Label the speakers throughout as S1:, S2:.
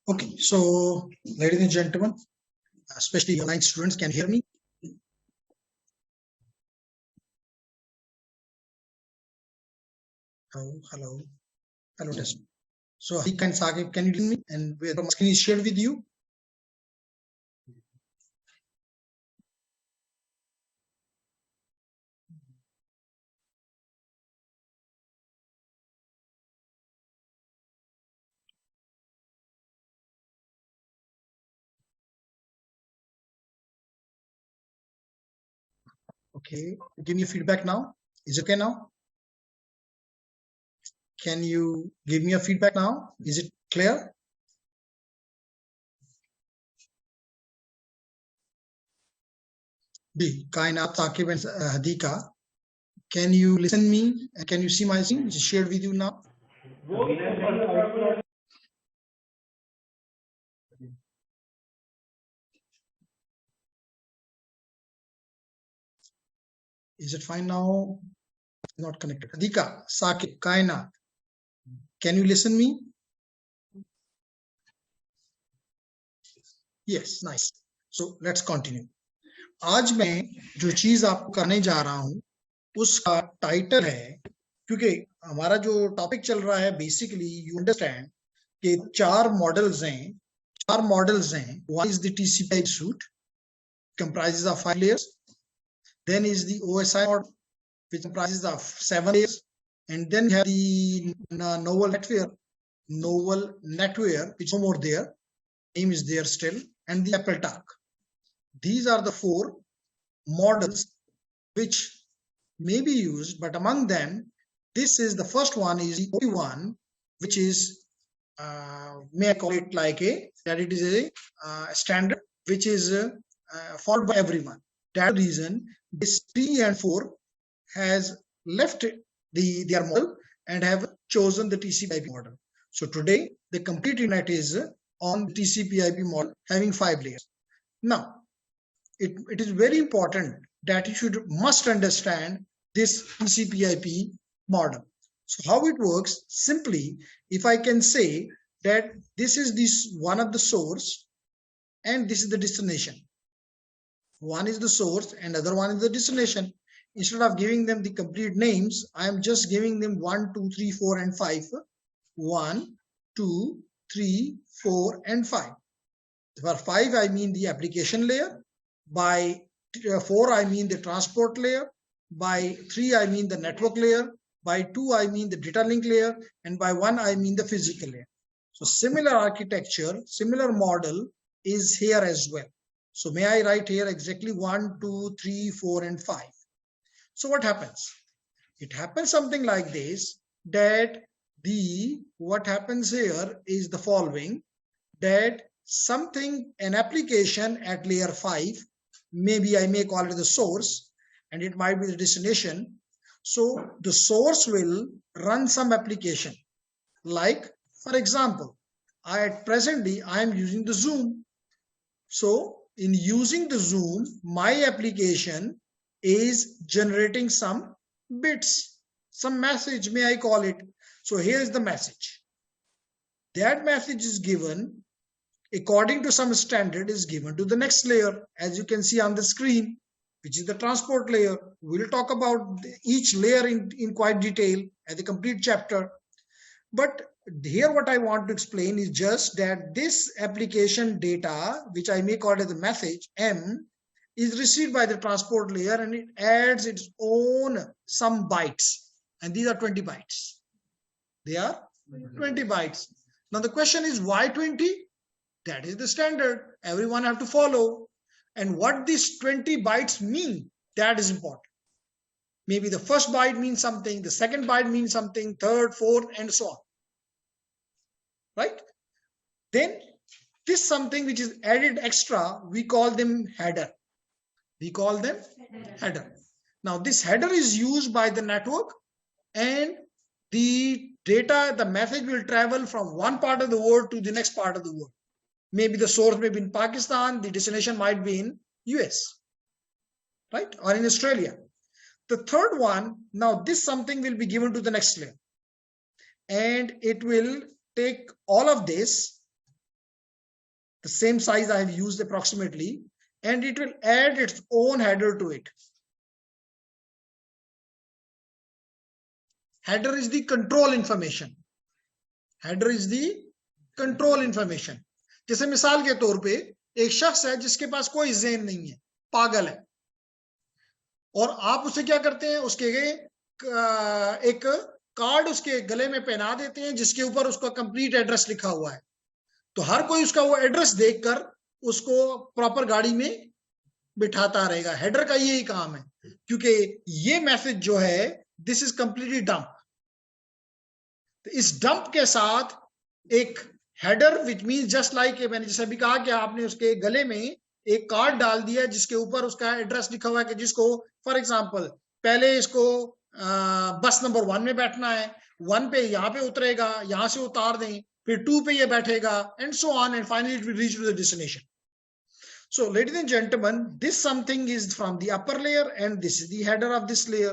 S1: Okay, so ladies and gentlemen, especially online students, can hear me? Hello, hello, test. So Harik and Saqib, can you hear me? And where the screen is shared with you? Okay, give me a feedback now. Is it okay now? Can you give me a feedback now? Is it clear? B. Kainat, Saqib and Hadika, can you listen me? And can you see my screen? Is it shared with you now? Is it fine now? Not connected. Hadika, Saqib, Kainat, can you listen me? Yes, nice. So let's continue. आज मैं जो चीज आपको करने जा रहा हूं उसका टाइटल है, क्योंकि हमारा जो टॉपिक चल रहा है बेसिकली यू अंडरस्टैंड कि चार मॉडल्स हैं. One is the TCP suit comprises of 5 layers. Then is the OSI model, which comprises of 7 layers, and then you have the novel netware, which is no more there, name is there still, and the AppleTalk. These are the 4 models which may be used, but among them, this is the first one is the only one, which is, may I call it like that it is a standard, which is followed by everyone. That reason, this 3 and 4 has left their model and have chosen the TCP/IP model. So today, the complete internet is on the TCP/IP model having 5 layers. Now, it is very important that you must understand this TCP/IP model. So how it works? Simply, if I can say that this is one of the source and this is the destination. One is the source and other one is the destination. Instead of giving them the complete names, I am just giving them 1, 2, 3, 4, and 5. 1, 2, 3, 4, and 5. For 5, I mean the application layer. By 4, I mean the transport layer. By 3, I mean the network layer. By 2, I mean the data link layer. And by 1, I mean the physical layer. So similar architecture, similar model is here as well. So may I write here exactly 1, 2, 3, 4, and 5. So what happens? It happens something like this, that what happens here is the following, that an application at layer 5, maybe I may call it the source, and it might be the destination. So the source will run some application. Like, for example, presently I am using the Zoom. So in using the Zoom, my application is generating some bits, some message, may I call it. So here is the message. That message is given according to some standard, is given to the next layer, as you can see on the screen, which is the transport layer. We'll talk about each layer in quite detail as a complete chapter. But here what I want to explain is just that this application data, which I may call it as a message, M, is received by the transport layer and it adds its own some bytes. And these are 20 bytes. They are 20 bytes. Now the question is, why 20? That is the standard. Everyone have to follow. And what these 20 bytes mean, that is important. Maybe the first byte means something, the second byte means something, third, fourth, and so on. Right? Then this something which is added extra, we call them header. We call them header. Now this header is used by the network, and the data, the message will travel from one part of the world to the next part of the world. Maybe the source may be in Pakistan, the destination might be in US, right? Or in Australia. The third one, now this something will be given to the next layer. And it will take all of this the same size I have used approximately, and it will add its own header to it. Header is the control information. Header is the control information. जैसे मिसाल के तौर पे एक शख्स है जिसके पास कोई ज़हन नहीं है, पागल है, और आप उसे क्या करते हैं, उसके एक कार्ड उसके गले में पहना देते हैं जिसके ऊपर उसका कंप्लीट एड्रेस लिखा हुआ है। तो हर कोई उसका वो एड्रेस देखकर उसको प्रॉपर गाड़ी में बिठाता रहेगा। हेडर का यही काम है, क्योंकि ये मैसेज जो है दिस इज कंप्लीटली डंप। तो इस डंप के साथ एक header which means just like, मैंने जैसे अभी कहा कि आपने उसके गले में एक कार्ड डाल दिया जिसके ऊपर उसका एड्रेस लिखा हुआ है कि जिसको फॉर एग्जांपल पहले इसको बस नंबर 1 में बैठना है, 1 पे यहाँ पे उतरेगा, यहाँ से उतार दें, फिर 2 पे ये बैठेगा, and so on, and finally it will reach to the destination. So ladies and gentlemen, this something is from the upper layer and this is the header of this layer.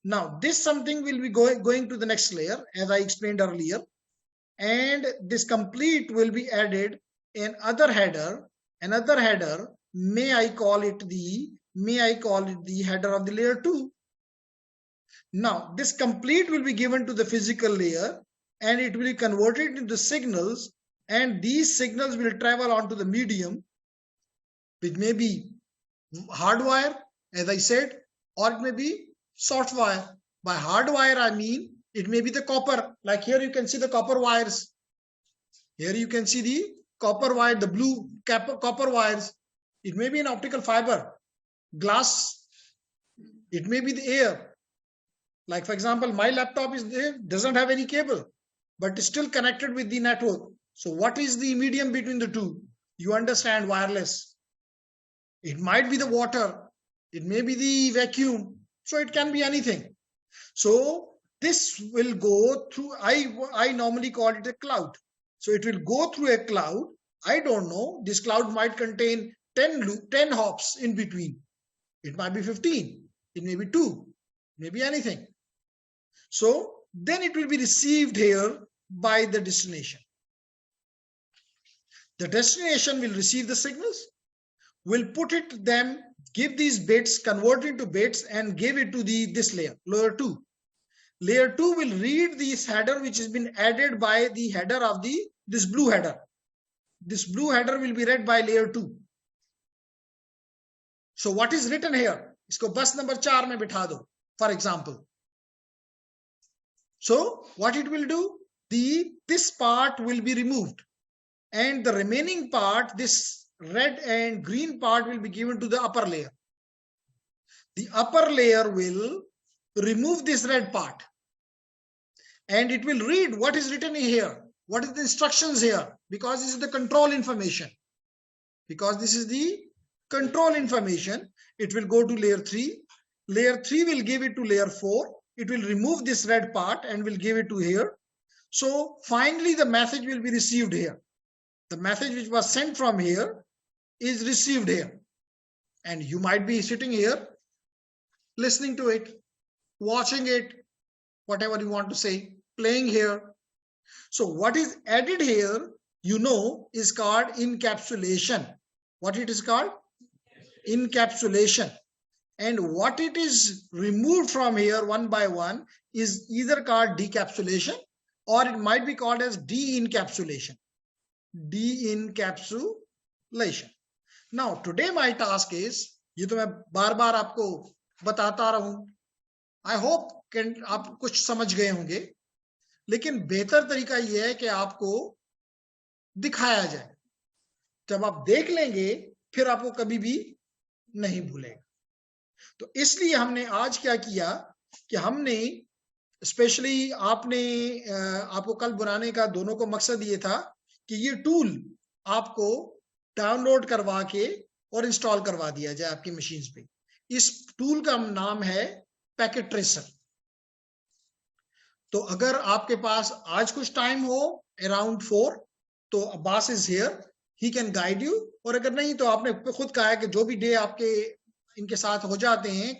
S1: Now this something will be going to the next layer as I explained earlier, and this complete will be added in other header. Another header, may I call it the header of the layer 2. Now this complete will be given to the physical layer and it will be converted into signals, and these signals will travel onto the medium, which may be hard wire, as I said, or it may be soft wire. By hard wire, I mean it may be the copper. Like here you can see the copper wires. Here you can see the copper wire, the blue copper wires. It may be an optical fiber, glass. It may be the air. Like for example, my laptop is there, doesn't have any cable, but is still connected with the network. So what is the medium between the two? You understand, wireless. It might be the water, it may be the vacuum, so it can be anything. So this will go through, I normally call it a cloud. So it will go through a cloud. I don't know, this cloud might contain 10 hops in between. It might be 15, it may be 2, maybe anything. So then it will be received here by the destination. The destination will receive the signals, will put it them, give these bits, convert into bits, and give it to this layer, layer 2. Layer 2 will read this header which has been added by the header of this blue header. This blue header will be read by layer 2. So what is written here? Isko bus number 4 mein bitha do, for example. So what it will do? This part will be removed, and the remaining part, this red and green part, will be given to the upper layer. The upper layer will remove this red part and it will read what is written here, what is the instructions here, because this is the control information. Because this is the control information, it will go to layer 3. Layer 3 will give it to layer 4. It will remove this red part and will give it to here. So finally the message will be received here. The message which was sent from here is received here, and you might be sitting here listening to it, watching it, whatever you want to say, playing here. So what is added here, you know, is called encapsulation. What it is called? Encapsulation. And what it is removed from here one by one is either called decapsulation or it might be called as de-encapsulation. De-encapsulation. Now today my task is, ये तो मैं बार बार आपको बताता रहूं, I hope आप कुछ समझ गए होंगे, लेकिन बेहतर तरीका ये है कि आपको दिखाया जाए. जब आप देख लेंगे फिर आपको कभी भी नहीं भूलेगा. तो इसलिए हमने आज क्या किया कि हमने स्पेशली आपको कल बनाने का दोनों को मकसद ये था कि ये टूल आपको डाउनलोड करवा के और इंस्टॉल करवा दिया जाए आपकी मशीन्स पे. इस टूल का नाम है पैकेट ट्रेसर. तो अगर आपके पास आज कुछ टाइम हो अराउंड 4, तो Abbas is here, he can guide you. और अगर नहीं तो आपने खुद कहा है कि जो भी डे आपके इनके साथ हो जाते हैं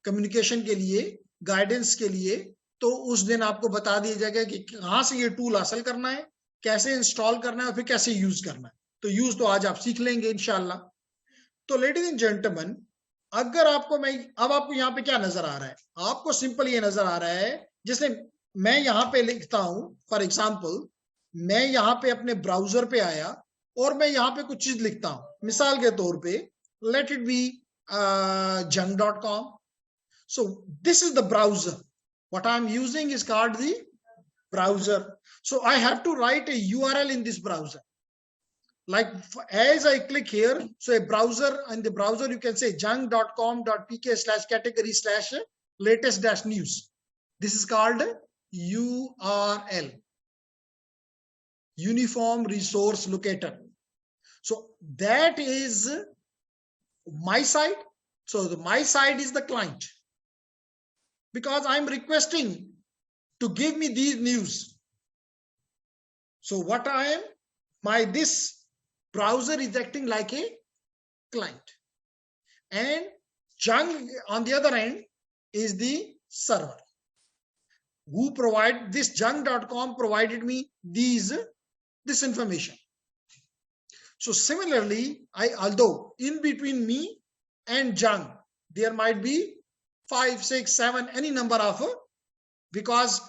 S1: कम्युनिकेशन के लिए, गाइडेंस के लिए, तो उस दिन आपको बता दिया जाएगा कि कहाँ से ये टूल हासिल करना है, कैसे इंस्टॉल करना है और फिर कैसे यूज करना है. तो यूज तो आज आप सीख लेंगे इंशाल्लाह। तो लेडीज एंड जेंटलमैन, अगर आपको अब आपको यहाँ पे क्या नजर आ रहा है? आपको सिंपल ये नजर आ रहा है, जैसे मैं यहाँ पे लिखता हूं, फॉर एग्जाम्पल मैं यहाँ पे अपने ब्राउजर पे आया और मैं यहाँ पे कुछ चीज लिखता हूं, मिसाल के तौर पे let it be junk.com. So this is the browser. What I'm using is called the browser. So I have to write a URL in this browser. Like as I click here, so a browser, in the browser you can say junk.com.pk/category/latest-news. This is called URL, Uniform Resource Locator. So that is my side. So my side is the client, because I'm requesting to give me these news. So what I am, this browser is acting like a client, and Junk on the other end is the server who provide this. Junk.com provided me this information. So similarly, although in between me and Junk there might be 5, 6, 7, any number of, because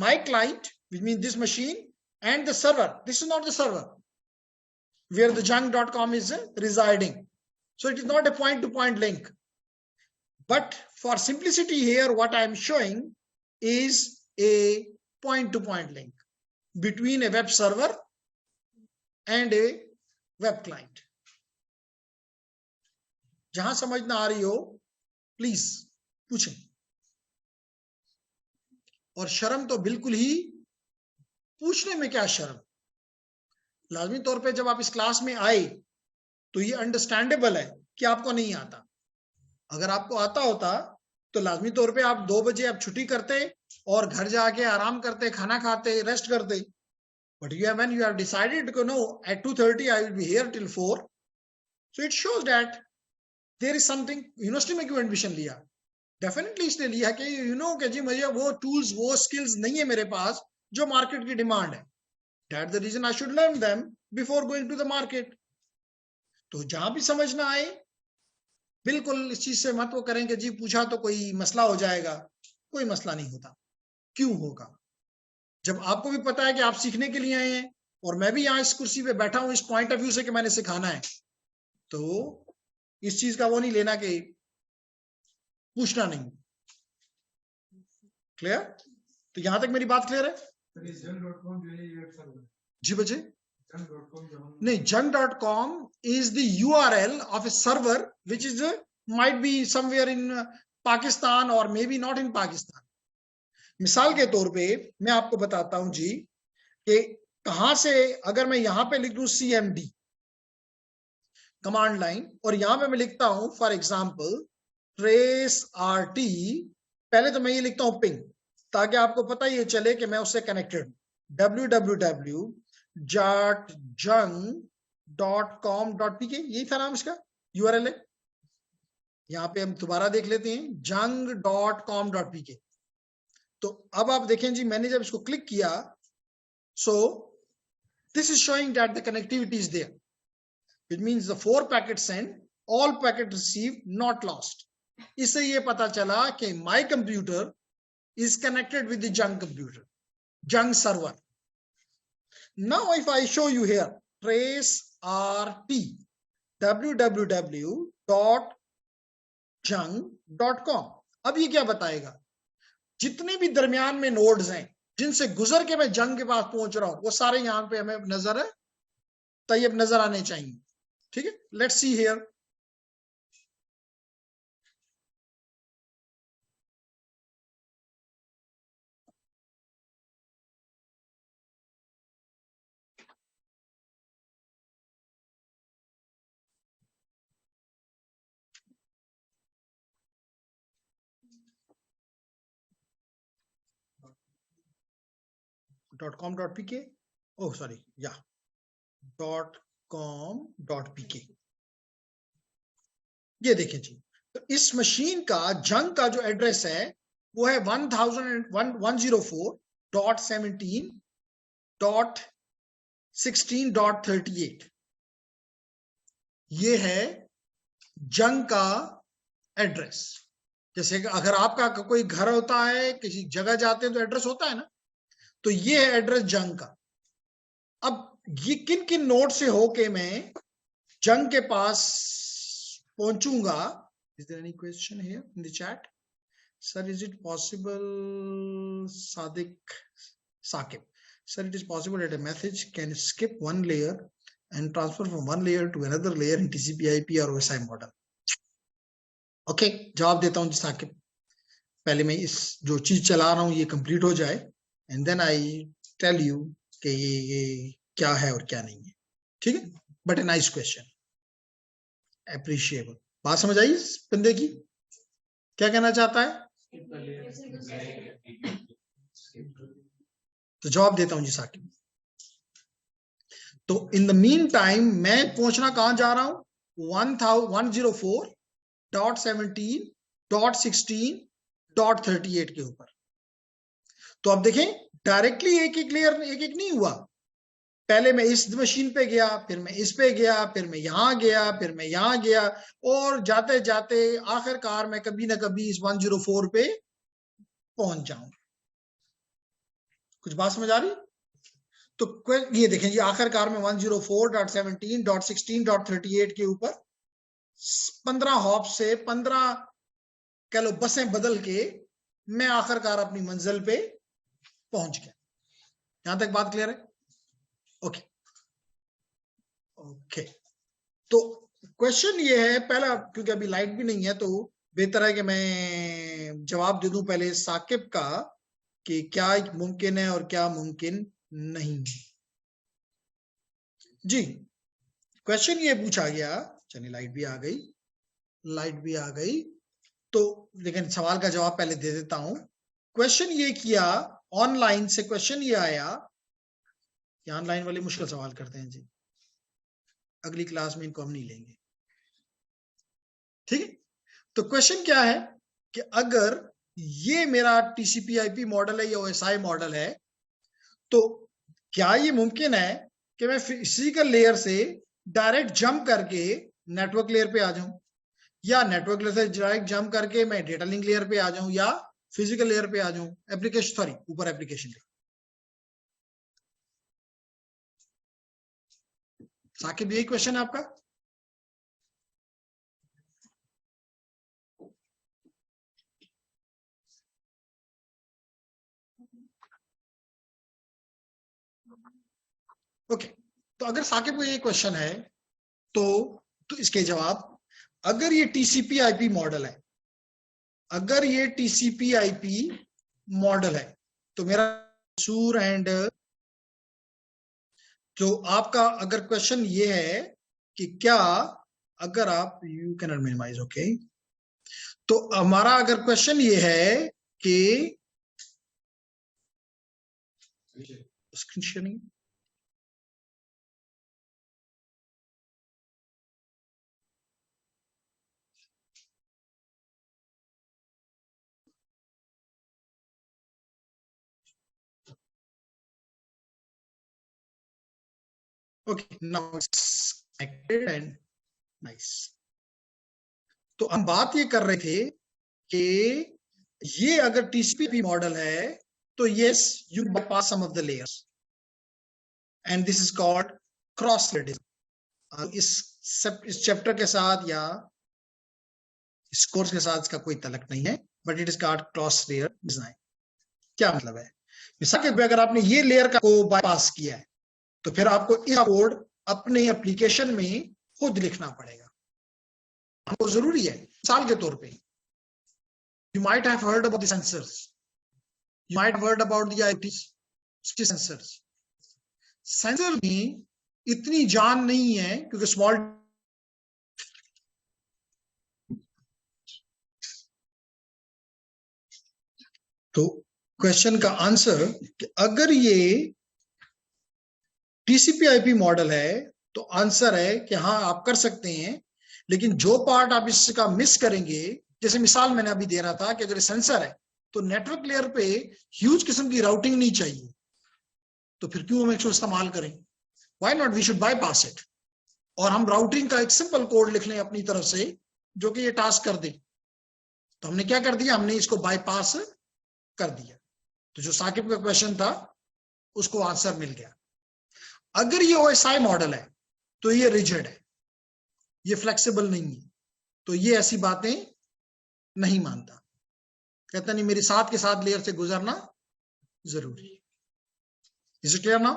S1: my client, which means this machine, and the server, this is not the server where the junk.com is residing. So it is not a point-to-point link. But for simplicity here, what I am showing is a point-to-point link between a web server and a web client. जहां समझ ना आ रही हो please पूछें। और शर्म तो बिल्कुल ही, पूछने में क्या शर्म, लाजमी तौर पे जब आप इस क्लास में आए तो ये अंडरस्टैंडेबल है कि आपको नहीं आता। अगर आपको आता होता तो लाजमी तौर पे आप 2 बजे आप छुट्टी करते और घर जाके आराम करते, खाना खाते, रेस्ट करते। But when you have decided to know at 2:30 I will be here till 4, so it shows that there is something। University में क्यों एडमिशन लिया? डेफिनेटली इसलिए लिया कि कि जी मुझे वो टूल्स, वो स्किल्स नहीं है मेरे पास जो मार्केट की डिमांड है। That's the reason I should learn them before going to the market. तो जहां भी समझ ना आए बिल्कुल इस चीज से मत वो करें कि जी पूछा तो कोई मसला हो जाएगा। कोई मसला नहीं होता। क्यों होगा? जब आपको भी पता है कि आप सीखने के लिए आए हैं और मैं भी यहाँ इस कुर्सी पे बैठा हूं इस पॉइंट ऑफ व्यू से कि मैंने सिखाना है, तो इस चीज का वो नहीं लेना कि पूछना नहीं। क्लियर? तो यहां तक मेरी बात क्लियर है? जी बच्चे, नहीं, junk.com is the URL of a server which is might be somewhere in Pakistan or maybe not in Pakistan. मिसाल के तौर पे मैं आपको बताता हूं जी कि कहां से, अगर मैं यहां पे लिख दूं CMD कमांड लाइन और यहां पे मैं लिखता हूं फॉर एग्जांपल trace RT, पहले तो मैं ये लिखता हूं पिंग ताकि आपको पता ये चले कि मैं उससे कनेक्टेड हूं। www.junk.com.pk, यही था नाम इसका, URL है। यहाँ पे हम दोबारा देख लेते हैं, junk.com.pk। तो अब आप देखें जी, मैंने जब इसको क्लिक किया, so this is showing that the connectivity is there, which means the 4 packets sent, all packets received, not lost। इससे ये पता चला कि my computer is connected with the junk computer, junk server। Now if I show you here trace RT www.junk.com, अब ये क्या बताएगा? जितने भी दरमियान में नोड्स हैं जिनसे गुजर के मैं जंग के पास पहुंच रहा हूं वो सारे यहां पे हमें नजर आने चाहिए। ठीक है, let's see here. .com.pk, oh sorry, yeah, .com.pk। ये देखें जी, तो इस मशीन का जंग का जो एड्रेस है वो है 104.17.0 16.38 ये है जंग का एड्रेस। जैसे कि अगर आपका कोई घर होता है, किसी जगह जाते हैं तो एड्रेस होता है ना, तो ये है एड्रेस जंग का। अब ये किन किन नोड से होके मैं जंग के पास पहुंचूंगा? Is there any question here in the chat? Sir is it possible, Sakib sir, it is possible that a message can skip one layer and transfer from one layer to another layer in TCP/IP or OSI model. Okay, जवाब देता हूं जी साकिब। पहले मैं इस जो चीज चला रहा हूं ये कंप्लीट हो जाए and then I tell you कि ये क्या है और क्या नहीं है। ठीक है, but a nice question, appreciable. बात समझ आई इस बंदे की, क्या कहना चाहता है? तो जवाब देता हूं जी साकिब। तो इन द मीन टाइम मैं पहुंचना कहां जा रहा हूं? 104.17.16.38 के ऊपर। तो अब देखें, डायरेक्टली एक एक लेयर एक एक नहीं हुआ। पहले मैं इस मशीन पे गया, फिर मैं इस पे गया, फिर मैं यहां गया, फिर मैं यहां गया, और जाते जाते आखिरकार मैं कभी ना कभी इस 104 पे पहुंच जाऊं। कुछ बात समझ आ रही? तो ये देखें, ये आखिरकार में 104.17.16.38 के ऊपर 15 हॉप से 15 कह लो बसें बदल के मैं आखिरकार अपनी मंजिल पे पहुंच गया। यहां तक बात क्लियर है? Okay okay. तो क्वेश्चन ये है पहला, क्योंकि अभी लाइट भी नहीं है तो बेहतर है कि मैं जवाब दे दूं पहले साकिब का कि क्या मुमकिन है और क्या मुमकिन नहीं। जी, क्वेश्चन ये पूछा गया, चलिए लाइट भी आ गई, लाइट भी आ गई, तो लेकिन सवाल का जवाब पहले दे देता हूं। क्वेश्चन ये किया ऑनलाइन से, क्वेश्चन ये आया कि ऑनलाइन वाले मुश्किल सवाल करते हैं जी, अगली क्लास में इनको हम नहीं लेंगे। ठीक है, तो क्वेश्चन क्या है कि अगर ये मेरा TCP/IP मॉडल है या OSI मॉडल है, तो क्या ये मुमकिन है कि मैं फिजिकल लेयर से डायरेक्ट जंप करके नेटवर्क लेयर पे आ जाऊं, या नेटवर्क लेयर से डायरेक्ट जंप करके मैं डेटा लिंक लेयर पे आ जाऊं, या फिजिकल लेयर पे आ जाऊं, एप्लीकेशन सॉरी ऊपर एप्लीकेशन लेयर। साकिब यही क्वेश्चन है आपका? ओके, तो अगर साकिब को ये क्वेश्चन है तो इसके जवाब, अगर ये TCP/IP मॉडल है, अगर ये TCP/IP मॉडल है तो मेरा सूर एंड, तो आपका अगर क्वेश्चन ये है कि क्या अगर आप, you cannot minimize, okay, तो हमारा अगर क्वेश्चन ये है कि screen sharing, okay, now it's connected and nice. तो हम बात ये कर रहे थे कि ये अगर TCP/IP मॉडल है तो yes, you bypass some of the layers and this is called cross layer design. इस चैप्टर के साथ या इस कोर्स के साथ इसका कोई तलक नहीं है, but it is called cross layer design. क्या मतलब है? मिसाल के अगर आपने ये लेयर का को बाईपास किया है तो फिर आपको इस कोड अपने एप्लीकेशन में खुद लिखना पड़ेगा, आपको जरूरी है। मिसाल के तौर पे, you might have heard about the sensors, you might have heard about the IoT sensors। Sensor में इतनी जान नहीं है क्योंकि स्मॉल, तो क्वेश्चन का आंसर कि अगर ये TCP/IP मॉडल है तो आंसर है कि हाँ आप कर सकते हैं, लेकिन जो पार्ट आप इसका मिस करेंगे, जैसे मिसाल मैंने अभी दे रहा था कि अगर सेंसर है तो नेटवर्क लेयर पे ह्यूज किस्म की राउटिंग नहीं चाहिए, तो फिर क्यों हम इसको इस्तेमाल करें? Why not, we should bypass it, और हम राउटिंग का एक सिंपल कोड लिख लें अपनी तरफ से जो कि ये टास्क कर दे। तो हमने क्या कर दिया, हमने इसको बाईपास कर दिया। तो जो साकिब का क्वेश्चन था उसको आंसर मिल गया। अगर ये ओएसआई मॉडल है तो ये रिजिड है, ये फ्लेक्सिबल नहीं है, तो ये ऐसी बातें नहीं मानता, कहता नहीं मेरी साथ के साथ लेयर से गुजरना जरूरी है। Is it clear now?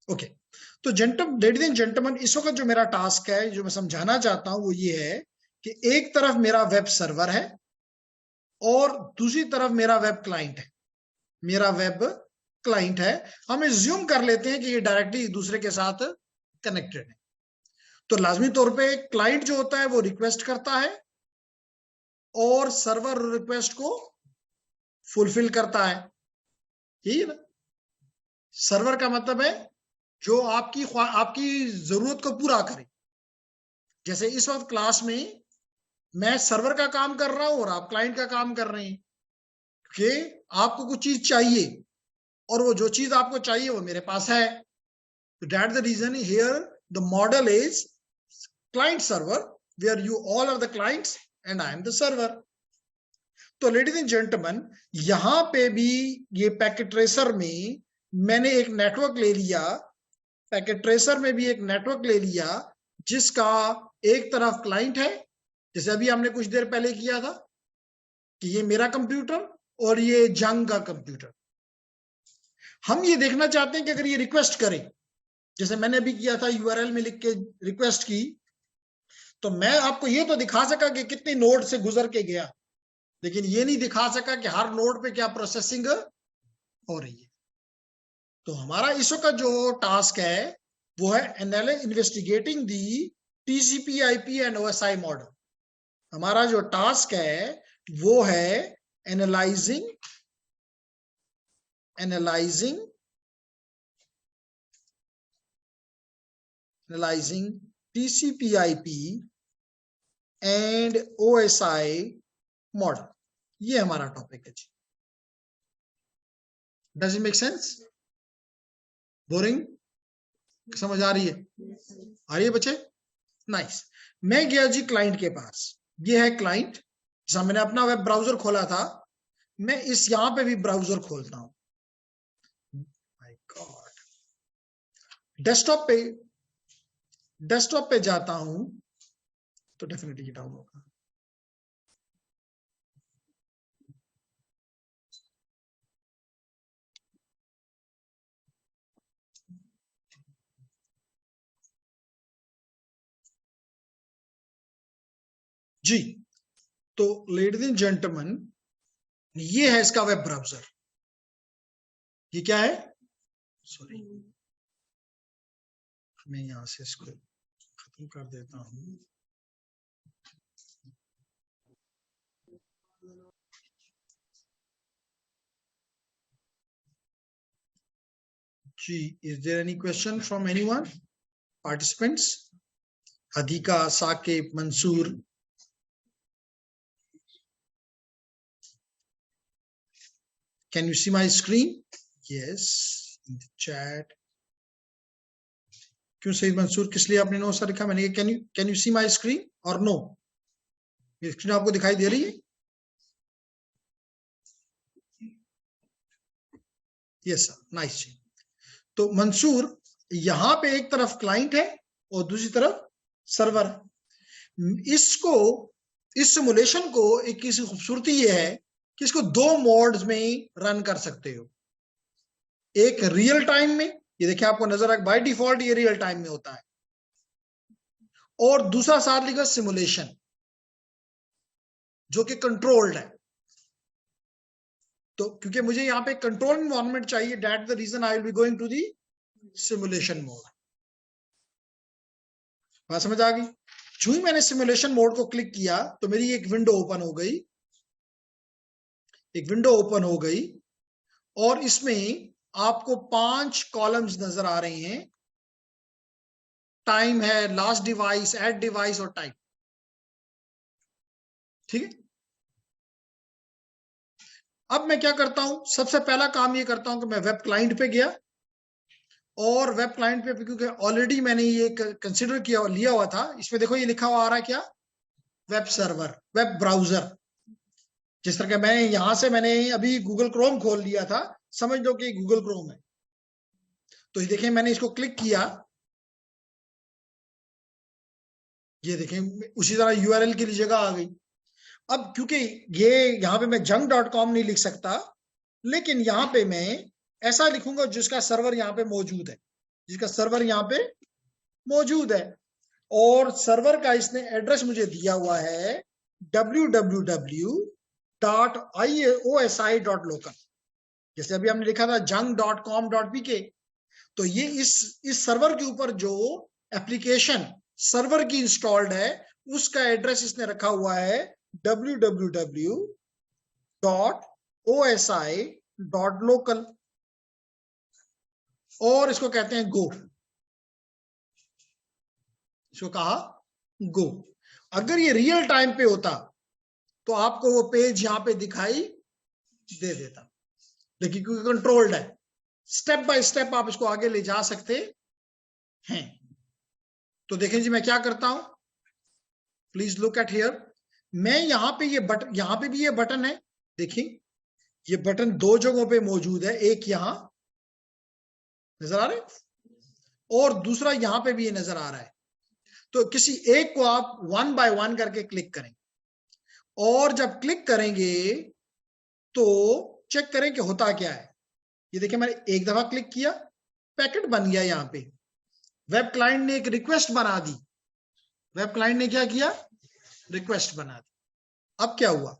S1: Okay, तो लेडीज एंड जेंटलमैन, इस वक्त जो मेरा टास्क है, जो मैं समझाना चाहता हूं वो ये है कि एक तरफ मेरा वेब सर्वर है और दूसरी तरफ मेरा वेब क्लाइंट है। मेरा वेब क्लाइंट है, हम एज्यूम कर लेते हैं कि ये डायरेक्टली एक दूसरे के साथ कनेक्टेड है। तो लाजमी तौर पे क्लाइंट जो होता है वो रिक्वेस्ट करता है और सर्वर रिक्वेस्ट को फुलफिल करता है, ठीक है ना? सर्वर का मतलब है जो आपकी जरूरत को पूरा करे। जैसे इस वक्त क्लास में मैं सर्वर का काम कर रहा हूं और आप क्लाइंट का काम कर रहे हैं कि आपको कुछ चीज चाहिए और वो जो चीज आपको चाहिए वो मेरे पास है। तो that the reason here the model is client server, where you all are the clients and I am the server. तो लेडीज एंड जेंटलमैन, यहां पे भी ये पैकेट ट्रेसर में मैंने एक नेटवर्क ले लिया, पैकेट ट्रेसर में भी एक नेटवर्क ले लिया जिसका एक तरफ क्लाइंट है, जैसे अभी हमने कुछ देर पहले किया था कि ये मेरा कंप्यूटर और ये जंग का कंप्यूटर। हम ये देखना चाहते हैं कि अगर ये रिक्वेस्ट करे, जैसे मैंने अभी किया था, यूआरएल में लिख के रिक्वेस्ट की, तो मैं आपको ये तो दिखा सका कि कितने नोड से गुजर के गया, लेकिन ये नहीं दिखा सका कि हर नोड पे क्या प्रोसेसिंग हो रही है। तो हमारा इस वक्त जो टास्क है वो है investigating the TCP IP and OSI model. हमारा जो टास्क है वो है analysing TCP IP and OSI model. ये हमारा टॉपिक है जी। Does it make sense? Boring? समझ आ रही है? आ रही है बच्चे? नाइस। मैं गया जी क्लाइंट के पास, ये है क्लाइंट, जैसा मैंने अपना वेब ब्राउजर खोला था, मैं इस यहां पे भी ब्राउजर खोलता हूं। माय गॉड, डेस्कटॉप पे जाता हूं तो डेफिनेटली डाउन होगा। जी, तो लेडीज एंड जेंटलमैन, ये है इसका वेब ब्राउजर। ये क्या है? सॉरी, मैं यहां से इसको खत्म कर देता हूं। जी, is there any question from anyone? Participants? Adhika, Saqib, Mansoor. Can you see my screen? Yes, in the chat. क्यों सईद मंसूर, किस लिए आपने नो सर लिखा? मैंने can you see my screen और नो? ये स्क्रीन आपको दिखाई दे रही है? यस सर, नाइस जी। तो मंसूर, यहां पे एक तरफ क्लाइंट है और दूसरी तरफ सर्वर है। इसको, इस सिमुलेशन को एक किसी खूबसूरती ये है कि इसको दो मोड्स में रन कर सकते हो। एक रियल टाइम में, ये देखिए आपको नजर आ, बाय डिफॉल्ट ये रियल टाइम में होता है, और दूसरा साथ लिखा सिमुलेशन जो कि कंट्रोल्ड है। तो क्योंकि मुझे यहाँ पे कंट्रोल एनवायरनमेंट चाहिए, that the reason I will be going to the simulation mode. बात समझ आ गई? जो ही मैंने सिमुलेशन मोड को क्लिक किया तो मेरी एक विंडो ओपन हो गई, और इसमें आपको 5 कॉलम्स नजर आ रहे हैं। टाइम है, लास्ट डिवाइस, एड डिवाइस और टाइम। ठीक है, अब मैं क्या करता हूं, सबसे पहला काम ये करता हूं कि मैं वेब क्लाइंट पे गया और वेब क्लाइंट पे क्योंकि ऑलरेडी मैंने ये कंसिडर किया लिया हुआ था, इसमें देखो ये लिखा हुआ आ रहा है क्या, वेब सर्वर, वेब ब्राउजर। जिस तरह के मैं यहां से मैंने अभी गूगल क्रोम खोल लिया था, समझ लो कि गूगल क्रोम है। तो ये देखें मैंने इसको क्लिक किया, ये देखें उसी तरह यूआरएल के लिए जगह आ गई। अब क्योंकि ये यहाँ पे मैं junk.com नहीं लिख सकता, लेकिन यहाँ पे मैं ऐसा लिखूंगा जिसका सर्वर यहाँ पे मौजूद है, जिसका सर्वर यहाँ पे मौजूद है। और सर्वर का इसने एड्रेस मुझे दिया हुआ है www.iosi.local। जैसे अभी हमने लिखा था junk.com.pk, तो ये इस सर्वर के ऊपर जो एप्लीकेशन सर्वर की इंस्टॉल्ड है उसका एड्रेस इसने रखा हुआ है www.osi.local, और इसको कहते हैं गो, इसको कहा गो। अगर ये रियल टाइम पे होता तो आपको वो पेज यहां पे दिखाई दे देता, लेकिन क्योंकि कंट्रोल्ड है, स्टेप बाय स्टेप आप इसको आगे ले जा सकते हैं। तो देखें जी मैं क्या करता हूं, प्लीज लुक एट हियर। मैं यहां पे ये बटन, यहां पे भी ये बटन है, देखिए ये बटन दो जगहों पे मौजूद है, एक यहां नजर आ रहा है और दूसरा यहां पे भी ये नजर आ रहा है। तो किसी एक को आप वन बाय वन करके क्लिक करें, और जब क्लिक करेंगे तो चेक करें कि होता क्या है। ये देखिए मैंने एक दफा क्लिक किया, पैकेट बन गया, यहां पे वेब क्लाइंट ने एक रिक्वेस्ट बना दी, वेब क्लाइंट ने क्या किया, रिक्वेस्ट बना दी। अब क्या हुआ,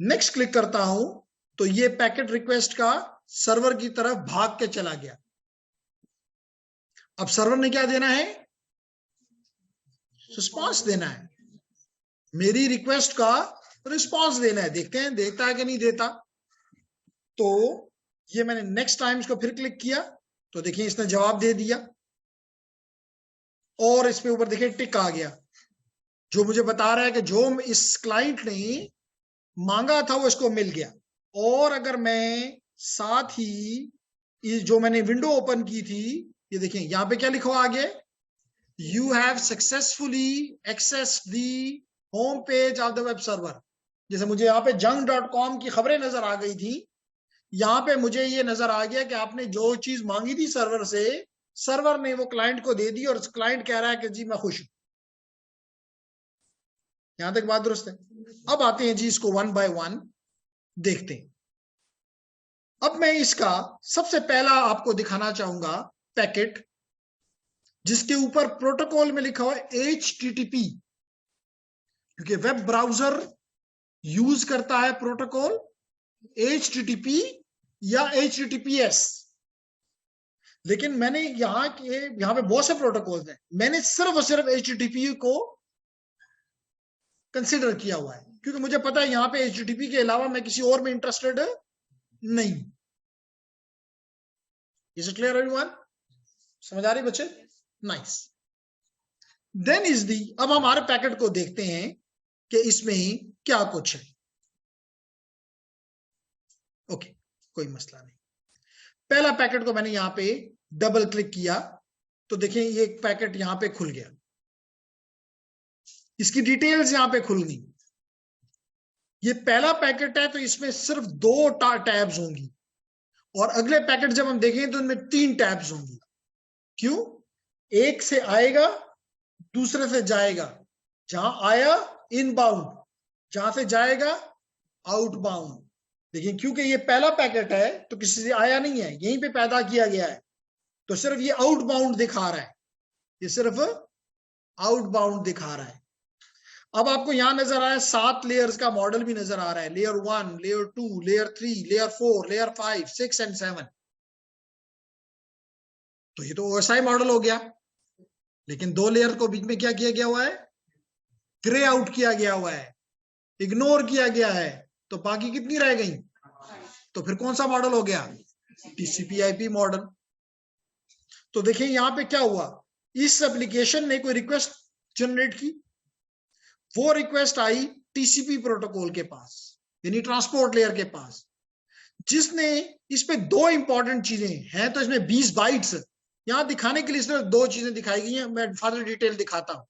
S1: नेक्स्ट क्लिक करता हूं तो ये पैकेट रिक्वेस्ट का सर्वर की तरफ भाग के चला गया। अब सर्वर ने क्या देना है, रिस्पॉन्स देना है, मेरी रिक्वेस्ट का रिस्पॉन्स देना है। देखते हैं देता है कि नहीं देता। तो ये मैंने नेक्स्ट टाइम इसको फिर क्लिक किया तो देखिए इसने जवाब दे दिया, और इस पे ऊपर देखिए टिक आ गया, जो मुझे बता रहा है कि जो इस क्लाइंट ने मांगा था वो इसको मिल गया। और अगर मैं साथ ही जो मैंने विंडो ओपन की थी, ये देखें यहां पे क्या लिखा हुआ आगे, you have successfully access the home page of the web server. जैसे मुझे यहाँ पे junk.com की खबरें नजर आ गई थी, यहाँ पे मुझे ये नजर आ गया कि आपने जो चीज मांगी थी सर्वर से, सर्वर ने वो क्लाइंट को दे दी, और क्लाइंट कह रहा है कि जी मैं खुश हूं। यहां तक बात दुरुस्त है। अब आते हैं जी इसको वन बाय वन देखते हैं। अब मैं इसका सबसे पहला आपको दिखाना चाहूंगा पैकेट, जिसके ऊपर प्रोटोकॉल में लिखा हुआ है HTTP, क्योंकि वेब ब्राउजर यूज करता है प्रोटोकॉल HTTP या HTTPS। लेकिन मैंने यहाँ पे बहुत से प्रोटोकॉल्स हैं, मैंने सिर्फ और सिर्फ HTTP को कंसिडर किया हुआ है, क्योंकि मुझे पता है यहाँ पे HTTP के अलावा मैं किसी और में इंटरेस्टेड नहीं। इज इट क्लियर एवरीवन, समझ आ रही बच्चे, नाइस। देन इज दी, अब हमारे पैकेट को देखते हैं कि इसमें क्या कुछ है। ओके, कोई मसला नहीं। पहला पैकेट को मैंने यहां पे डबल क्लिक किया तो देखिए ये पैकेट यहां पे खुल गया, इसकी डिटेल्स यहां पे खुल गई। ये पहला पैकेट है तो इसमें सिर्फ 2 टैब्स होंगी, और अगले पैकेट जब हम देखें तो उनमें 3 टैब्स होंगी। क्यों, एक से आएगा दूसरे से जाएगा, जहां आया इनबाउंड, जहां से जाएगा आउटबाउंड। लेकिन क्योंकि ये पहला पैकेट है तो किसी से आया नहीं है, यहीं पे पैदा किया गया है, तो सिर्फ ये आउटबाउंड दिखा रहा है, ये सिर्फ आउटबाउंड दिखा रहा है। अब आपको यहां नजर आ रहा है 7 लेयर्स का मॉडल भी नजर आ रहा है, layer 1, layer 2, layer 3, layer 4, layer 5, 6 and 7। तो ये तो OSI मॉडल हो गया, लेकिन 2 लेयर को बीच में क्या किया गया हुआ है, ग्रे आउट किया गया हुआ है, इग्नोर किया गया है, तो बाकी कितनी रह गई, तो फिर कौन सा मॉडल हो गया, TCP/IP मॉडल। तो देखिए यहां पे क्या हुआ, इस एप्लीकेशन ने कोई रिक्वेस्ट जनरेट की, वो रिक्वेस्ट आई TCP प्रोटोकॉल के पास, यानी ट्रांसपोर्ट लेयर के पास, जिसने इस पे 2 इंपॉर्टेंट चीजें हैं। तो इसमें 20 बाइट्स यहां दिखाने के लिए सिर्फ दो चीजें दिखाई गई हैं, मैं फर्दर डिटेल दिखाता हूं।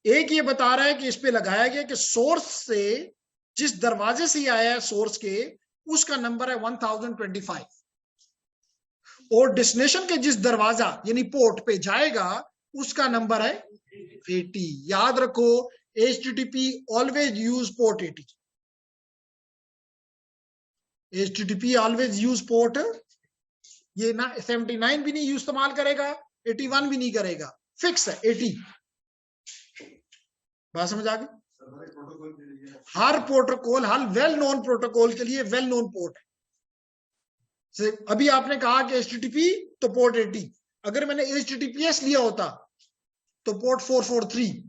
S1: एक ये बता रहा है कि इस पे लगाया गया कि सोर्स से, जिस दरवाजे से आया है सोर्स के, उसका नंबर है 1025, और डेस्टिनेशन के जिस दरवाजा यानी पोर्ट पे जाएगा उसका नंबर है 80। याद रखो, HTTP always use port 80, HTTP always use port, ये ना 79 भी नहीं इस्तेमाल करेगा, 81 भी नहीं करेगा, फिक्स है 80। बात समझ आ गई? हर प्रोटोकॉल, हर वेल नोन प्रोटोकॉल के लिए वेल नोन पोर्ट है। अभी आपने कहा कि HTTP तो पोर्ट 80, अगर मैंने HTTPS लिया होता तो पोर्ट 443,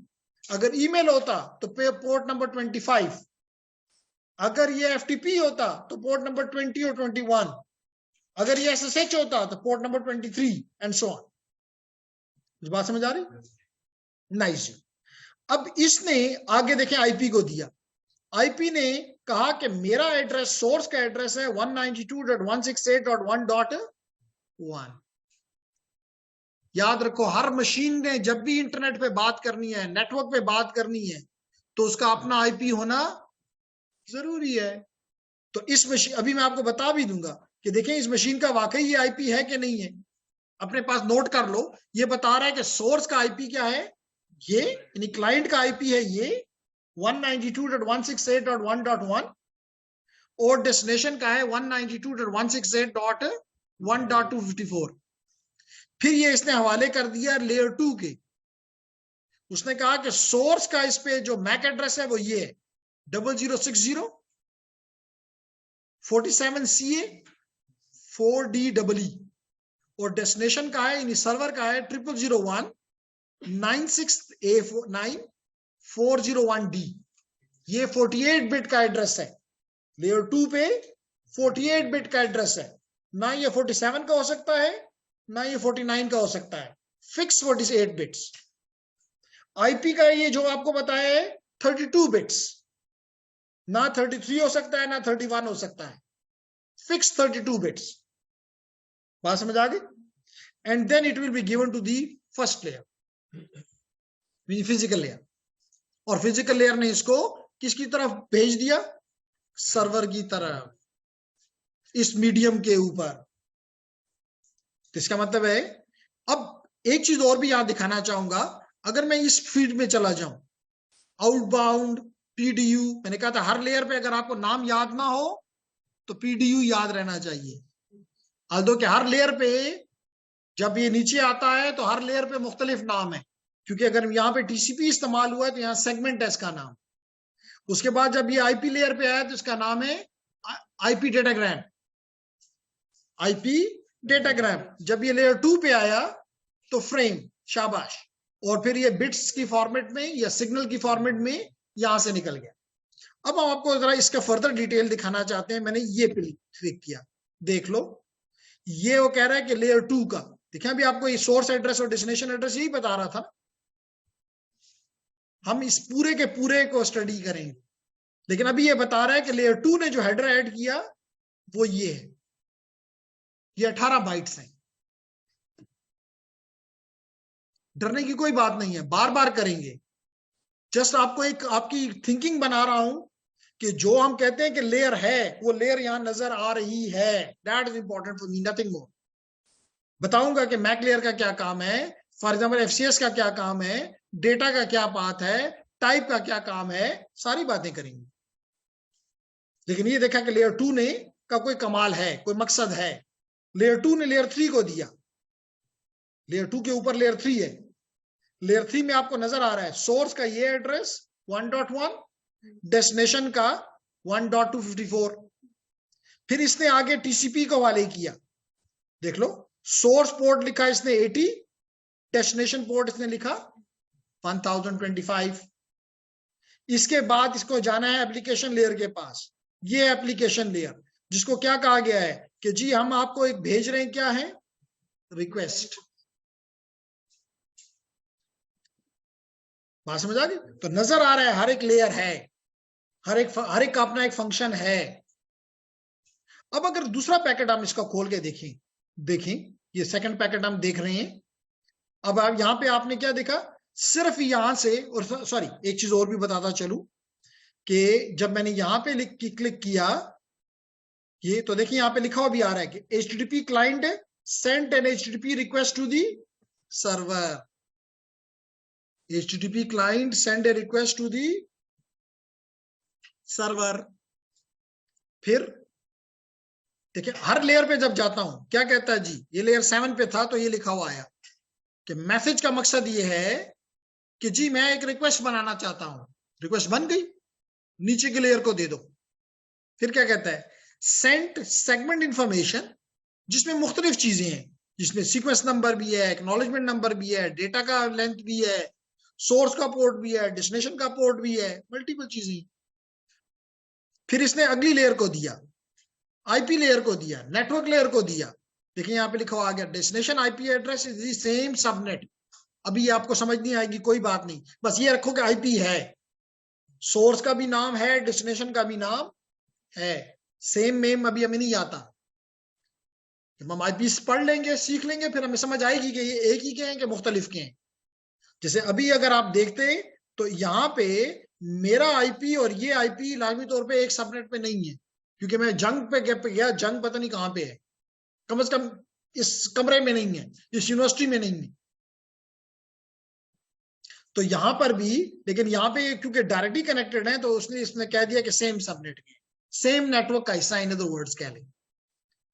S1: अगर ईमेल होता तो पोर्ट नंबर 25, अगर ये FTP होता तो पोर्ट नंबर 20 और 21, अगर ये SSH होता तो port number 23 and so on. बात समझ आ रही? नाइस। अब इसने आगे देखें आईपी को दिया, आईपी ने कहा कि मेरा एड्रेस, सोर्स का एड्रेस है 192.168.1.1। याद रखो, हर मशीन ने जब भी इंटरनेट पे बात करनी है, नेटवर्क पे बात करनी है, तो उसका अपना आईपी होना जरूरी है। तो इस मशीन, अभी मैं आपको बता भी दूंगा कि देखें इस मशीन का वाकई ये आईपी है कि नहीं है, अपने पास नोट कर लो। ये बता रहा है कि सोर्स का आईपी क्या है, ये यानी क्लाइंट का आईपी है ये 192.168.1.1, और डेस्टिनेशन का है 192.168.1.254। फिर ये इसने हवाले कर दिया लेयर 2 के। उसने कहा कि सोर्स का इस पे जो मैक एड्रेस है वो ये है 006047CA 4DEE, और डेस्टिनेशन का है यानी सर्वर का है 000196A9401D। ये 48 बिट का एड्रेस है, लेयर 2 पे 48 बिट का एड्रेस है, ना ये 47 का हो सकता है ना ये 49 का हो सकता है, फिक्स 48 बिट्स। आईपी का ये जो आपको बताया है 32 बिट्स, ना 33 हो सकता है ना 31 हो सकता है, फिक्स 32 बिट्स। बात समझ आ गई? And then it will be given to the first layer, physical layer, और फिजिकल लेयर ने इसको किसकी तरफ भेज दिया? सर्वर की तरफ, इस मीडियम के ऊपर। तो इसका मतलब है, अब एक चीज और भी यहां दिखाना चाहूंगा, अगर मैं इस फील्ड में चला जाऊं, आउटबाउंड PDU, मैंने कहा था हर लेयर पे अगर आपको नाम याद ना हो तो PDU याद रहना चाहिए। although कि हर लेयर पे जब ये नीचे आता है तो हर लेयर पे मुख्तलिफ नाम है, क्योंकि अगर यहाँ पे TCP इस्तेमाल हुआ है तो यहाँ सेगमेंट है इसका नाम। उसके बाद जब ये IP लेयर पे आया तो इसका नाम है IP डेटाग्राम, IP डेटाग्राम। जब ये लेयर 2 पे आया तो फ्रेम, शाबाश, और फिर ये बिट्स की फॉर्मेट में या सिग्नल की फॉर्मेट में यहां से निकल गया। अब हम आपको जरा इसका फर्दर डिटेल दिखाना चाहते हैं। मैंने ये क्लिक किया, देख लो, ये वो कह रहा है कि लेयर 2 का, देखिए अभी आपको ये सोर्स एड्रेस और डेस्टिनेशन एड्रेस यही बता रहा था। हम इस पूरे के पूरे को स्टडी करेंगे, लेकिन अभी ये बता रहा है कि लेयर 2 ने जो हेडर ऐड किया वो ये है, ये 18 बाइट्स हैं। डरने की कोई बात नहीं है, बार बार करेंगे। जस्ट आपको एक आपकी थिंकिंग बना रहा हूं कि जो हम कहते हैं कि लेयर है, वो लेयर यहां नजर आ रही है। That is important for me, nothing more. बताऊंगा कि मैक लेयर का क्या काम है, फॉर एग्जाम्पल FCS का क्या काम है, डेटा का क्या बात है, टाइप का क्या काम है, सारी बातें करेंगे। लेकिन ये देखा कि लेयर 2 ने का कोई कमाल है, कोई मकसद है। लेयर 2 ने लेयर 3 को दिया, लेयर 2 के ऊपर लेयर 3 है। लेयर 3 में आपको नजर आ रहा है सोर्स का ये एड्रेस 1.1, डेस्टिनेशन का 1.254। फिर इसने आगे TCP को हवाले किया, देख लो, सोर्स पोर्ट लिखा इसने 80, डेस्टिनेशन पोर्ट इसने लिखा 1025। इसके बाद इसको जाना है एप्लीकेशन लेयर के पास। ये एप्लीकेशन लेयर, जिसको क्या कहा गया है कि जी हम आपको एक भेज रहे हैं, क्या है, रिक्वेस्ट। बात समझ आ गई? तो नजर आ रहा है हर एक लेयर है, हर एक का अपना एक फंक्शन है। अब अगर दूसरा पैकेट हम इसका खोल के देखें, ये सेकंड पैकेट हम देख रहे हैं। अब आप यहाँ पे आपने क्या देखा, सिर्फ यहां से, और सॉरी एक चीज और भी बताता चलूं कि जब मैंने यहाँ पे क्लिक किया, ये तो देखिए यहाँ पे लिखा हुआ भी आ रहा है कि HTTP client sent an HTTP request to the server. HTTP client send a request to the server. फिर देखिए हर लेयर पे जब जाता हूं क्या कहता है जी, ये लेयर 7 पे था तो ये लिखा हुआ आया कि मैसेज का मकसद ये है कि जी मैं एक रिक्वेस्ट बनाना चाहता हूं, रिक्वेस्ट बन गई, नीचे के लेयर को दे दो। फिर क्या कहता है, सेंट सेगमेंट इंफॉर्मेशन, जिसमें मुख्तलिफ चीजें हैं, जिसमें सीक्वेंस नंबर भी है, एक्नॉलेजमेंट नंबर भी है, डेटा का लेंथ भी है, सोर्स का पोर्ट भी है, डेस्टिनेशन का पोर्ट भी है, मल्टीपल चीजें। फिर इसने अगली लेयर को दिया, आईपी लेयर को दिया, नेटवर्क लेयर को दिया। देखिए यहाँ पे लिखा हुआ आ गया destination IP address is the same subnet. अभी ये आपको समझ नहीं आएगी, कोई बात नहीं, बस ये रखो कि आईपी है, सोर्स का भी नाम है, डेस्टिनेशन का भी नाम है, सेम मेम अभी हमें नहीं आता। जब हम आईपी पढ़ लेंगे, सीख लेंगे, फिर हमें समझ आएगी कि ये एक ही के हैं कि मुख्तलिफ के हैं। जैसे अभी अगर आप देखते तो यहाँ पे मेरा आईपी और ये आईपी लाजमी तौर पे एक सबनेट पे नहीं है, क्योंकि मैं जंग पे गया, जंग पता नहीं कहाँ पे है, कम से कम इस कमरे में नहीं है, इस यूनिवर्सिटी में नहीं है। तो यहां पर भी, लेकिन यहाँ पे क्योंकि डायरेक्टली कनेक्टेड है तो उसने इसमें कह दिया कि सेम सबनेट के, सेम नेटवर्क का हिस्सा, इन अदर वर्ड्स कह लें।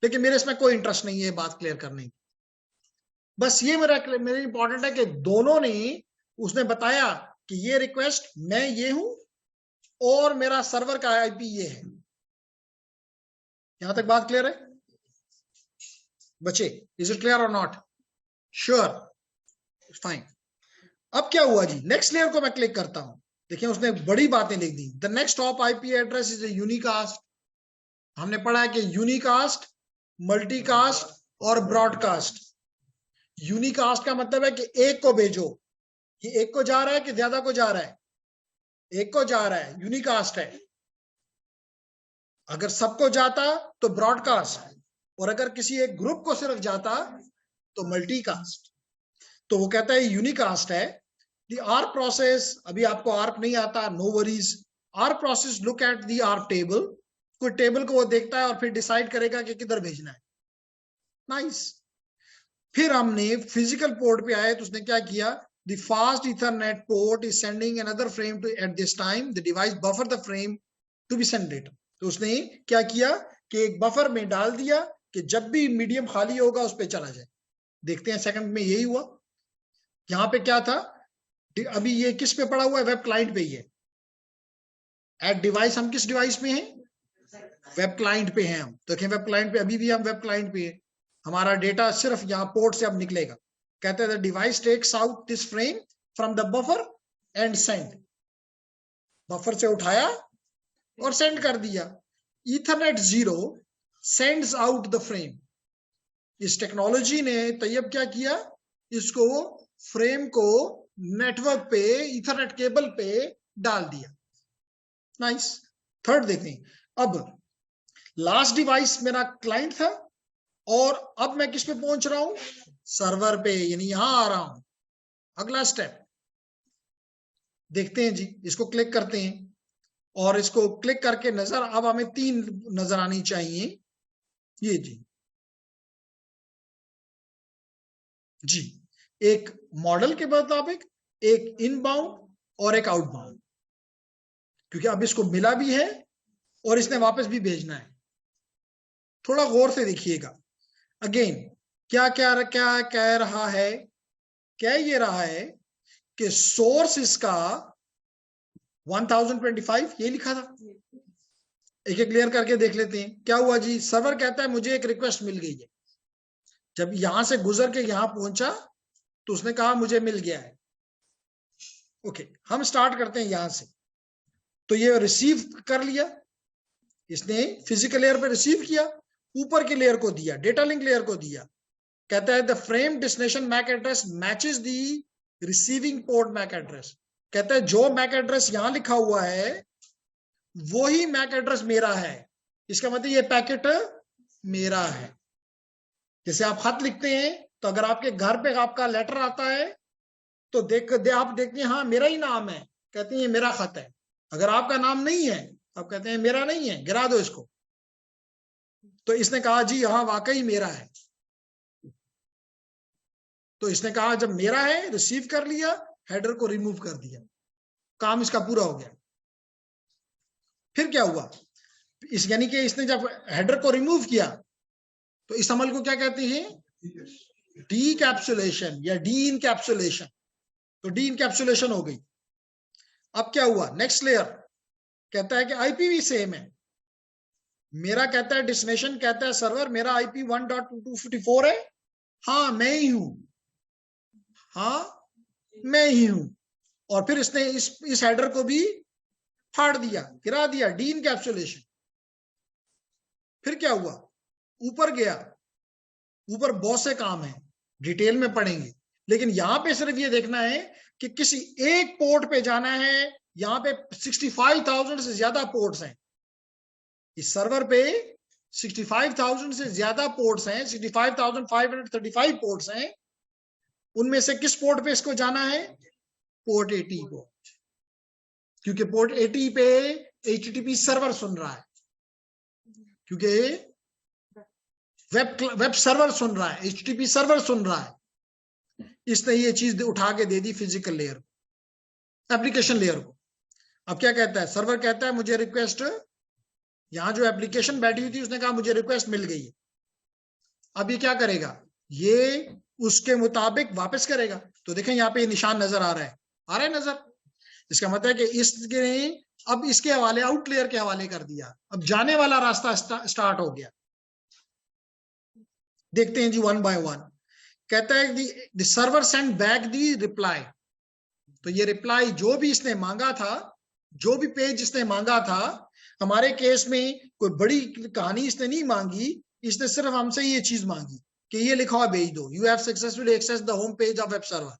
S1: लेकिन मेरे इसमें कोई इंटरेस्ट नहीं है बात क्लियर करने की, बस ये मेरे इंपॉर्टेंट है कि दोनों ने, उसने बताया कि ये रिक्वेस्ट मैं ये हूं और मेरा सर्वर का आईपी ये है। यहां तक बात क्लियर है बच्चे? इज इट क्लियर और नॉट? Sure, fine. अब क्या हुआ जी, नेक्स्ट लेयर को मैं क्लिक करता हूं, देखिए उसने बड़ी बातें लिख दी। The next top IP address is a unicast. हमने पढ़ा है कि यूनिकास्ट, मल्टीकास्ट और ब्रॉडकास्ट। यूनिकास्ट का मतलब है कि एक को भेजो, ये एक को जा रहा है कि ज्यादा को जा रहा है? एक को जा रहा है, यूनिकास्ट है। अगर सबको जाता तो ब्रॉडकास्ट, और अगर किसी एक ग्रुप को सिर्फ जाता तो मल्टीकास्ट। तो वो कहता है यूनिकास्ट है। द आर्क प्रोसेस, अभी आपको आर्क नहीं आता, no worries. ARP process look at the ARP table, कोई टेबल को वो देखता है और फिर डिसाइड करेगा कि किधर भेजना है। नाइस। फिर हमने फिजिकल पोर्ट पे आए तो उसने क्या किया, the fast Ethernet port is sending another frame to at this time, the device buffer the frame to be send data. तो उसने क्या किया कि एक बफर में डाल दिया कि जब भी मीडियम खाली होगा उस पर चला जाए। देखते हैं सेकंड में यही हुआ। यहां पे क्या था, अभी ये किस पे पड़ा हुआ है, वेब क्लाइंट पे ही है। एट डिवाइस, हम किस डिवाइस पे हैं? वेब क्लाइंट पे हैं हम। तो देखें वेब क्लाइंट पे, अभी भी हम वेब क्लाइंट पे है, हमारा डेटा सिर्फ यहाँ पोर्ट से अब निकलेगा। कहते हैं device takes out this frame from the buffer and send, buffer से उठाया और सेंड कर दिया। Ethernet 0 sends out the frame. इस टेक्नोलॉजी ने तैयब क्या किया, इसको फ्रेम को नेटवर्क पे, ईथरनेट केबल पे डाल दिया। नाइस। थर्ड देखें, अब लास्ट डिवाइस मेरा क्लाइंट था और अब मैं किस पे पहुंच रहा हूं, सर्वर पे, यानी यहां आ रहा हूं। अगला स्टेप देखते हैं जी, इसको क्लिक करते हैं और इसको क्लिक करके नजर, अब हमें 3 नजर आनी चाहिए। ये जी, एक मॉडल के मुताबिक, एक इनबाउंड और एक आउटबाउंड, क्योंकि अब इसको मिला भी है और इसने वापस भी भेजना है। थोड़ा गौर से देखिएगा। अगेन क्या क्या क्या कह रहा है, कह ये रहा है कि सोर्स इसका 1025 ये लिखा था। एक एक क्लियर करके देख लेते हैं क्या हुआ जी। सर्वर कहता है मुझे एक रिक्वेस्ट मिल गई है, जब यहां से गुजर के यहां पहुंचा तो उसने कहा मुझे मिल गया है। ओके, हम स्टार्ट करते हैं यहां से। तो ये रिसीव कर लिया इसने, फिजिकल लेयर पे रिसीव किया, ऊपर के लेयर को दिया, डेटा लिंक लेयर को दिया। कहता है the frame destination MAC address matches the receiving port MAC address. कहता है जो मैक एड्रेस यहां लिखा हुआ है वही मैक एड्रेस मेरा है। इसका मतलब ये पैकेट मेरा है। जैसे आप खत लिखते हैं तो अगर आपके घर पे आपका लेटर आता है तो आप देखते हैं हाँ मेरा ही नाम है, कहते हैं ये मेरा खत है। अगर आपका नाम नहीं है आप कहते हैं मेरा नहीं है, गिरा दो इसको। तो इसने कहा जी हाँ वाकई मेरा है। तो इसने कहा जब मेरा है, रिसीव कर लिया, हेडर को रिमूव कर दिया, काम इसका पूरा हो गया। फिर क्या हुआ, इस यानी कि इसने जब हेडर को रिमूव किया तो इस अमल को क्या कहते हैं, डीकैप्सुलेशन या डी इनकैप्सुलेशन। तो डी इनकैप्सुलेशन हो गई। अब क्या हुआ, नेक्स्ट लेयर कहता है कि आईपी सेम है। मेरा कहता है डेस्टिनेशन कहता है सर्वर मेरा आईपी 1.254 है, हाँ मैं ही हूं, हाँ मैं ही हूं। और फिर इसने इस हेडर को भी फाड़ दिया, गिरा दिया, डी इनकैप्सुलेशन। फिर क्या हुआ, ऊपर गया, ऊपर बहुत से काम है, डिटेल में पढ़ेंगे, लेकिन यहां पे सिर्फ ये देखना है कि किसी एक पोर्ट पे जाना है। यहां पे 65,000 से ज्यादा पोर्ट्स हैं इस सर्वर पे, 65,000 से ज्यादा पोर्ट्स हैं, 65,535 पोर्ट्स हैं। उनमें से किस पोर्ट पे इसको जाना है, पोर्ट 80 को, क्योंकि पोर्ट 80 पे HTTP सर्वर सुन रहा है, क्योंकि वेब सर्वर सुन रहा है, HTTP सर्वर सुन रहा है। इसने ये चीज उठा के दे दी फिजिकल लेयर को, एप्लीकेशन लेयर को। अब क्या कहता है, सर्वर कहता है मुझे रिक्वेस्ट, यहां जो एप्लीकेशन बैठी हुई थी उसने कहा मुझे रिक्वेस्ट मिल गई है। अब ये क्या करेगा, ये उसके मुताबिक वापस करेगा। तो देखें यहाँ पे निशान नजर आ रहा है नजर। इसका मतलब है कि इसने अब इसके हवाले आउट लेयर के हवाले कर दिया, अब जाने वाला रास्ता स्टार्ट हो गया। देखते हैं जी वन बाय वन। कहता है the server send back the reply. तो ये रिप्लाई जो भी इसने मांगा था, जो भी पेज इसने मांगा था, हमारे केस में कोई बड़ी कहानी इसने नहीं मांगी, इसने सिर्फ हमसे ये चीज मांगी कि ये लिखा हुआ भेज दो, you have successfully access the home page of web server.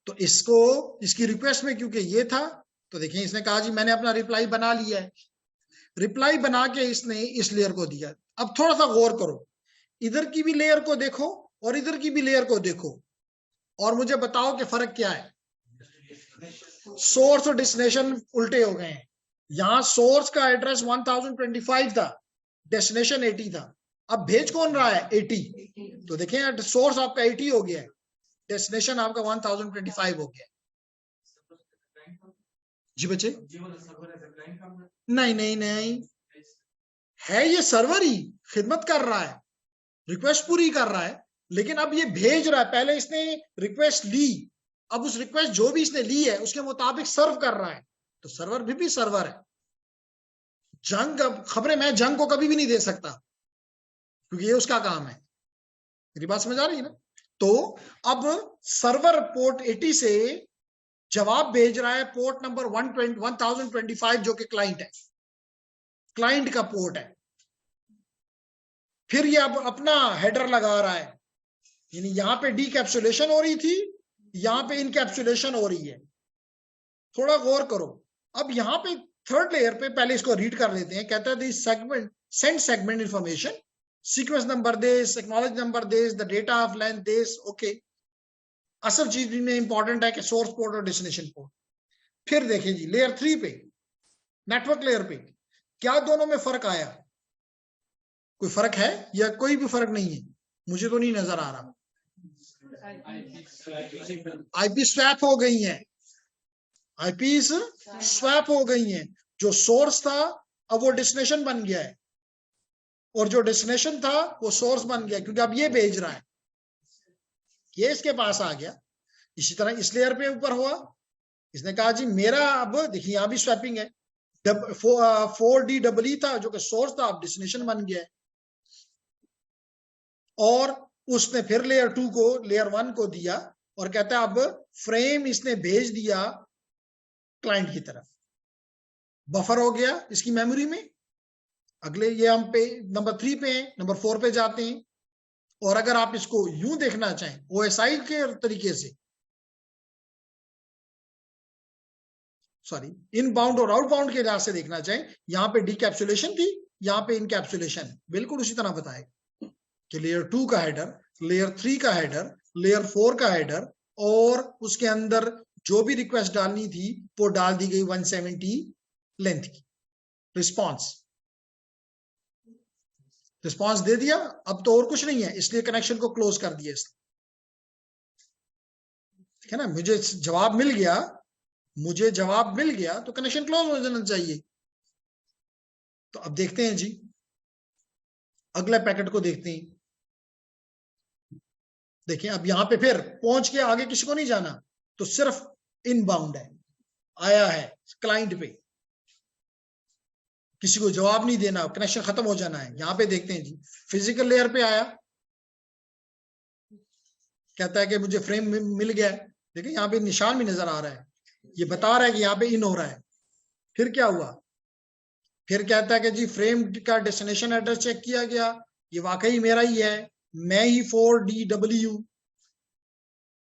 S1: तो इसको इसकी रिक्वेस्ट में क्योंकि ये था, तो देखिए इसने कहा जी मैंने अपना रिप्लाई बना लिया है। रिप्लाई बना के इसने इस लेयर को दिया। अब थोड़ा सा गौर करो, इधर की भी लेयर को देखो और इधर की भी लेयर को देखो, और मुझे बताओ कि फर्क क्या है। सोर्स और डेस्टिनेशन उल्टे हो गए हैं। यहां सोर्स का एड्रेस 1025 था, डेस्टिनेशन 80 था। अब भेज कौन रहा है, 80। तो देखें सोर्स आपका 80 हो गया है, डेस्टिनेशन आपका 1025 हो गया। जी बच्चे, नहीं नहीं नहीं, है ये सर्वर ही खिदमत कर रहा है, रिक्वेस्ट पूरी कर रहा है, लेकिन अब ये भेज रहा है। पहले इसने रिक्वेस्ट ली, अब उस रिक्वेस्ट जो भी इसने ली है उसके मुताबिक सर्व कर रहा है। तो सर्वर भी सर्वर है। जंग, अब खबरें मैं जंग को कभी भी नहीं दे सकता क्योंकि ये उसका काम है। मेरी बात समझ आ रही है ना। तो अब सर्वर पोर्ट 80 से जवाब भेज रहा है पोर्ट नंबर 1025 जो कि क्लाइंट है, क्लाइंट का पोर्ट है। फिर ये अब अपना हेडर लगा रहा है, यानी यहां पे डीकैप्सुलेशन हो रही थी, यहां पे इनकैप्सुलेशन हो रही है। थोड़ा गौर करो। अब यहाँ पे थर्ड लेयर पे पहले इसको रीड कर लेते हैं। कहता है this segment send segment information, sequence number this, acknowledge number this, the data of length this. Okay, असल चीज में इंपॉर्टेंट है कि सोर्स पोर्ट और डेस्टिनेशन पोर्ट। फिर देखें जी लेयर 3 पे, नेटवर्क लेयर पे, क्या दोनों में फर्क आया, कोई फर्क है या कोई भी फर्क नहीं है, मुझे तो नहीं नजर आ रहा। आईपी स्वैप हो गई है, आईपी स्वैप हो गई हैं। जो सोर्स था अब वो डेस्टिनेशन बन गया है, और जो डेस्टिनेशन था वो सोर्स बन गया, क्योंकि अब ये भेज रहा है, ये इसके पास आ गया। इसी तरह इस लेयर पे ऊपर हुआ, इसने कहा जी मेरा, अब देखिए यहां भी स्वैपिंग है। 4D था जो कि सोर्स था, अब डेस्टिनेशन बन गया है। और उसने फिर लेयर 2 को लेयर 1 को दिया, और कहता है अब फ्रेम इसने भेज दिया क्लाइंट की तरफ, बफर हो गया इसकी मेमोरी में। अगले ये हम पे नंबर 3 पे हैं, नंबर 4 पे जाते हैं। और अगर आप इसको यूं देखना चाहें OSI के तरीके से, सॉरी इनबाउंड और आउटबाउंड के लिहाज से देखना चाहें, यहाँ पे डीकैप्सुलेशन थी, यहाँ पे इनकैप्सुलेशन, बिल्कुल उसी तरह बताएगा। कि लेयर 2 का हेडर, लेयर 3 का हेडर, लेयर 4 का हेडर, और उसके अंदर जो भी रिक्वेस्ट डालनी थी वो डाल दी गई 170 लेंथ की। रिस्पॉन्स दे दिया, अब तो और कुछ नहीं है, इसलिए कनेक्शन को क्लोज कर दिया इसने। ठीक है ना, मुझे जवाब मिल गया तो कनेक्शन क्लोज हो जाना चाहिए। तो अब देखते हैं जी, अगले पैकेट को देखते हैं। देखिए अब यहां पे फिर पहुंच के आगे किसी को नहीं जाना, तो सिर्फ इनबाउंड है, आया है क्लाइंट पे, किसी को जवाब नहीं देना, कनेक्शन खत्म हो जाना है। यहां पे देखते हैं जी, फिजिकल लेयर पे आया, कहता है कि मुझे फ्रेम मिल गया है। देखिए यहाँ पे निशान भी नजर आ रहा है, ये बता रहा है कि यहाँ पे इन हो रहा है। फिर क्या हुआ, फिर कहता है कि जी फ्रेम का डेस्टिनेशन एड्रेस चेक किया गया, ये वाकई मेरा ही है, मैं ही 4DW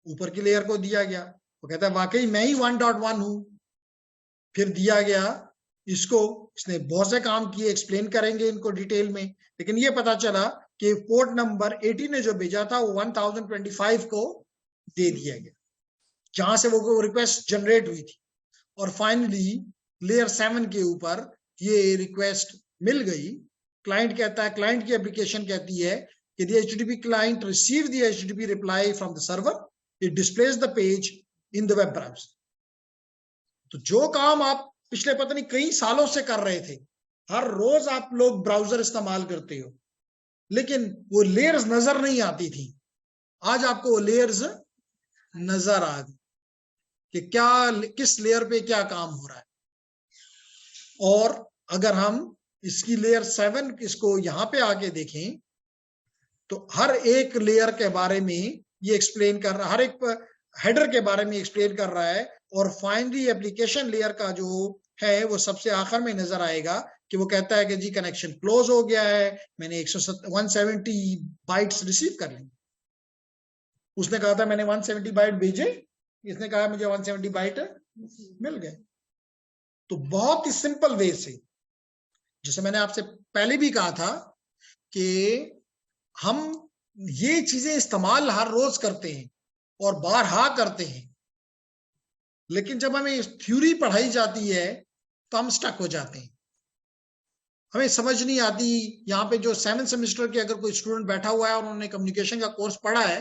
S1: ऊपर की लेयर को दिया गया। वो कहता है वाकई मैं ही 1.1 हूं। फिर दिया गया इसको, इसने बहुत से काम किए, एक्सप्लेन करेंगे इनको डिटेल में, लेकिन ये पता चला कि पोर्ट नंबर 80 ने जो भेजा था वो 1025 को दे दिया गया, जहां से वो रिक्वेस्ट जनरेट हुई थी। और फाइनली लेयर 7 के ऊपर ये रिक्वेस्ट मिल गई। क्लाइंट कहता है, क्लाइंट की एप्लीकेशन कहती है कि the HTTP client received the HTTP reply from the server, it displays the page in the web browser। तो जो काम आप पिछले पता नहीं कई सालों से कर रहे थे, हर रोज आप लोग ब्राउजर इस्तेमाल करते हो, लेकिन वो लेयर्स नजर नहीं आती थी, आज आपको वो लेयर्स नजर आ गई कि क्या किस लेयर पे क्या काम हो रहा है। और अगर हम इसकी लेयर 7 इसको यहां पे आके देखें तो हर एक लेयर के बारे में ये एक्सप्लेन कर रहा है, हर एक हेडर के बारे में एक्सप्लेन कर रहा है। और फाइनली एप्लीकेशन लेयर का जो है वो सबसे आखिर में नजर आएगा कि वो कहता है कि जी कनेक्शन क्लोज हो गया है, मैंने 170 बाइट्स रिसीव कर ली। उसने कहा था मैंने 170 बाइट भेजे, इसने कहा मुझे 170 बाइट मिल गए। तो बहुत ही सिंपल वे से, जैसे मैंने आपसे पहले भी कहा था कि हम ये चीजें इस्तेमाल हर रोज करते हैं और बारहा करते हैं, लेकिन जब हमें थ्योरी पढ़ाई जाती है तो हम स्टक हो जाते हैं, हमें समझ नहीं आती। यहाँ पे जो 7th सेमेस्टर के अगर कोई स्टूडेंट बैठा हुआ है और उन्होंने कम्युनिकेशन का कोर्स पढ़ा है,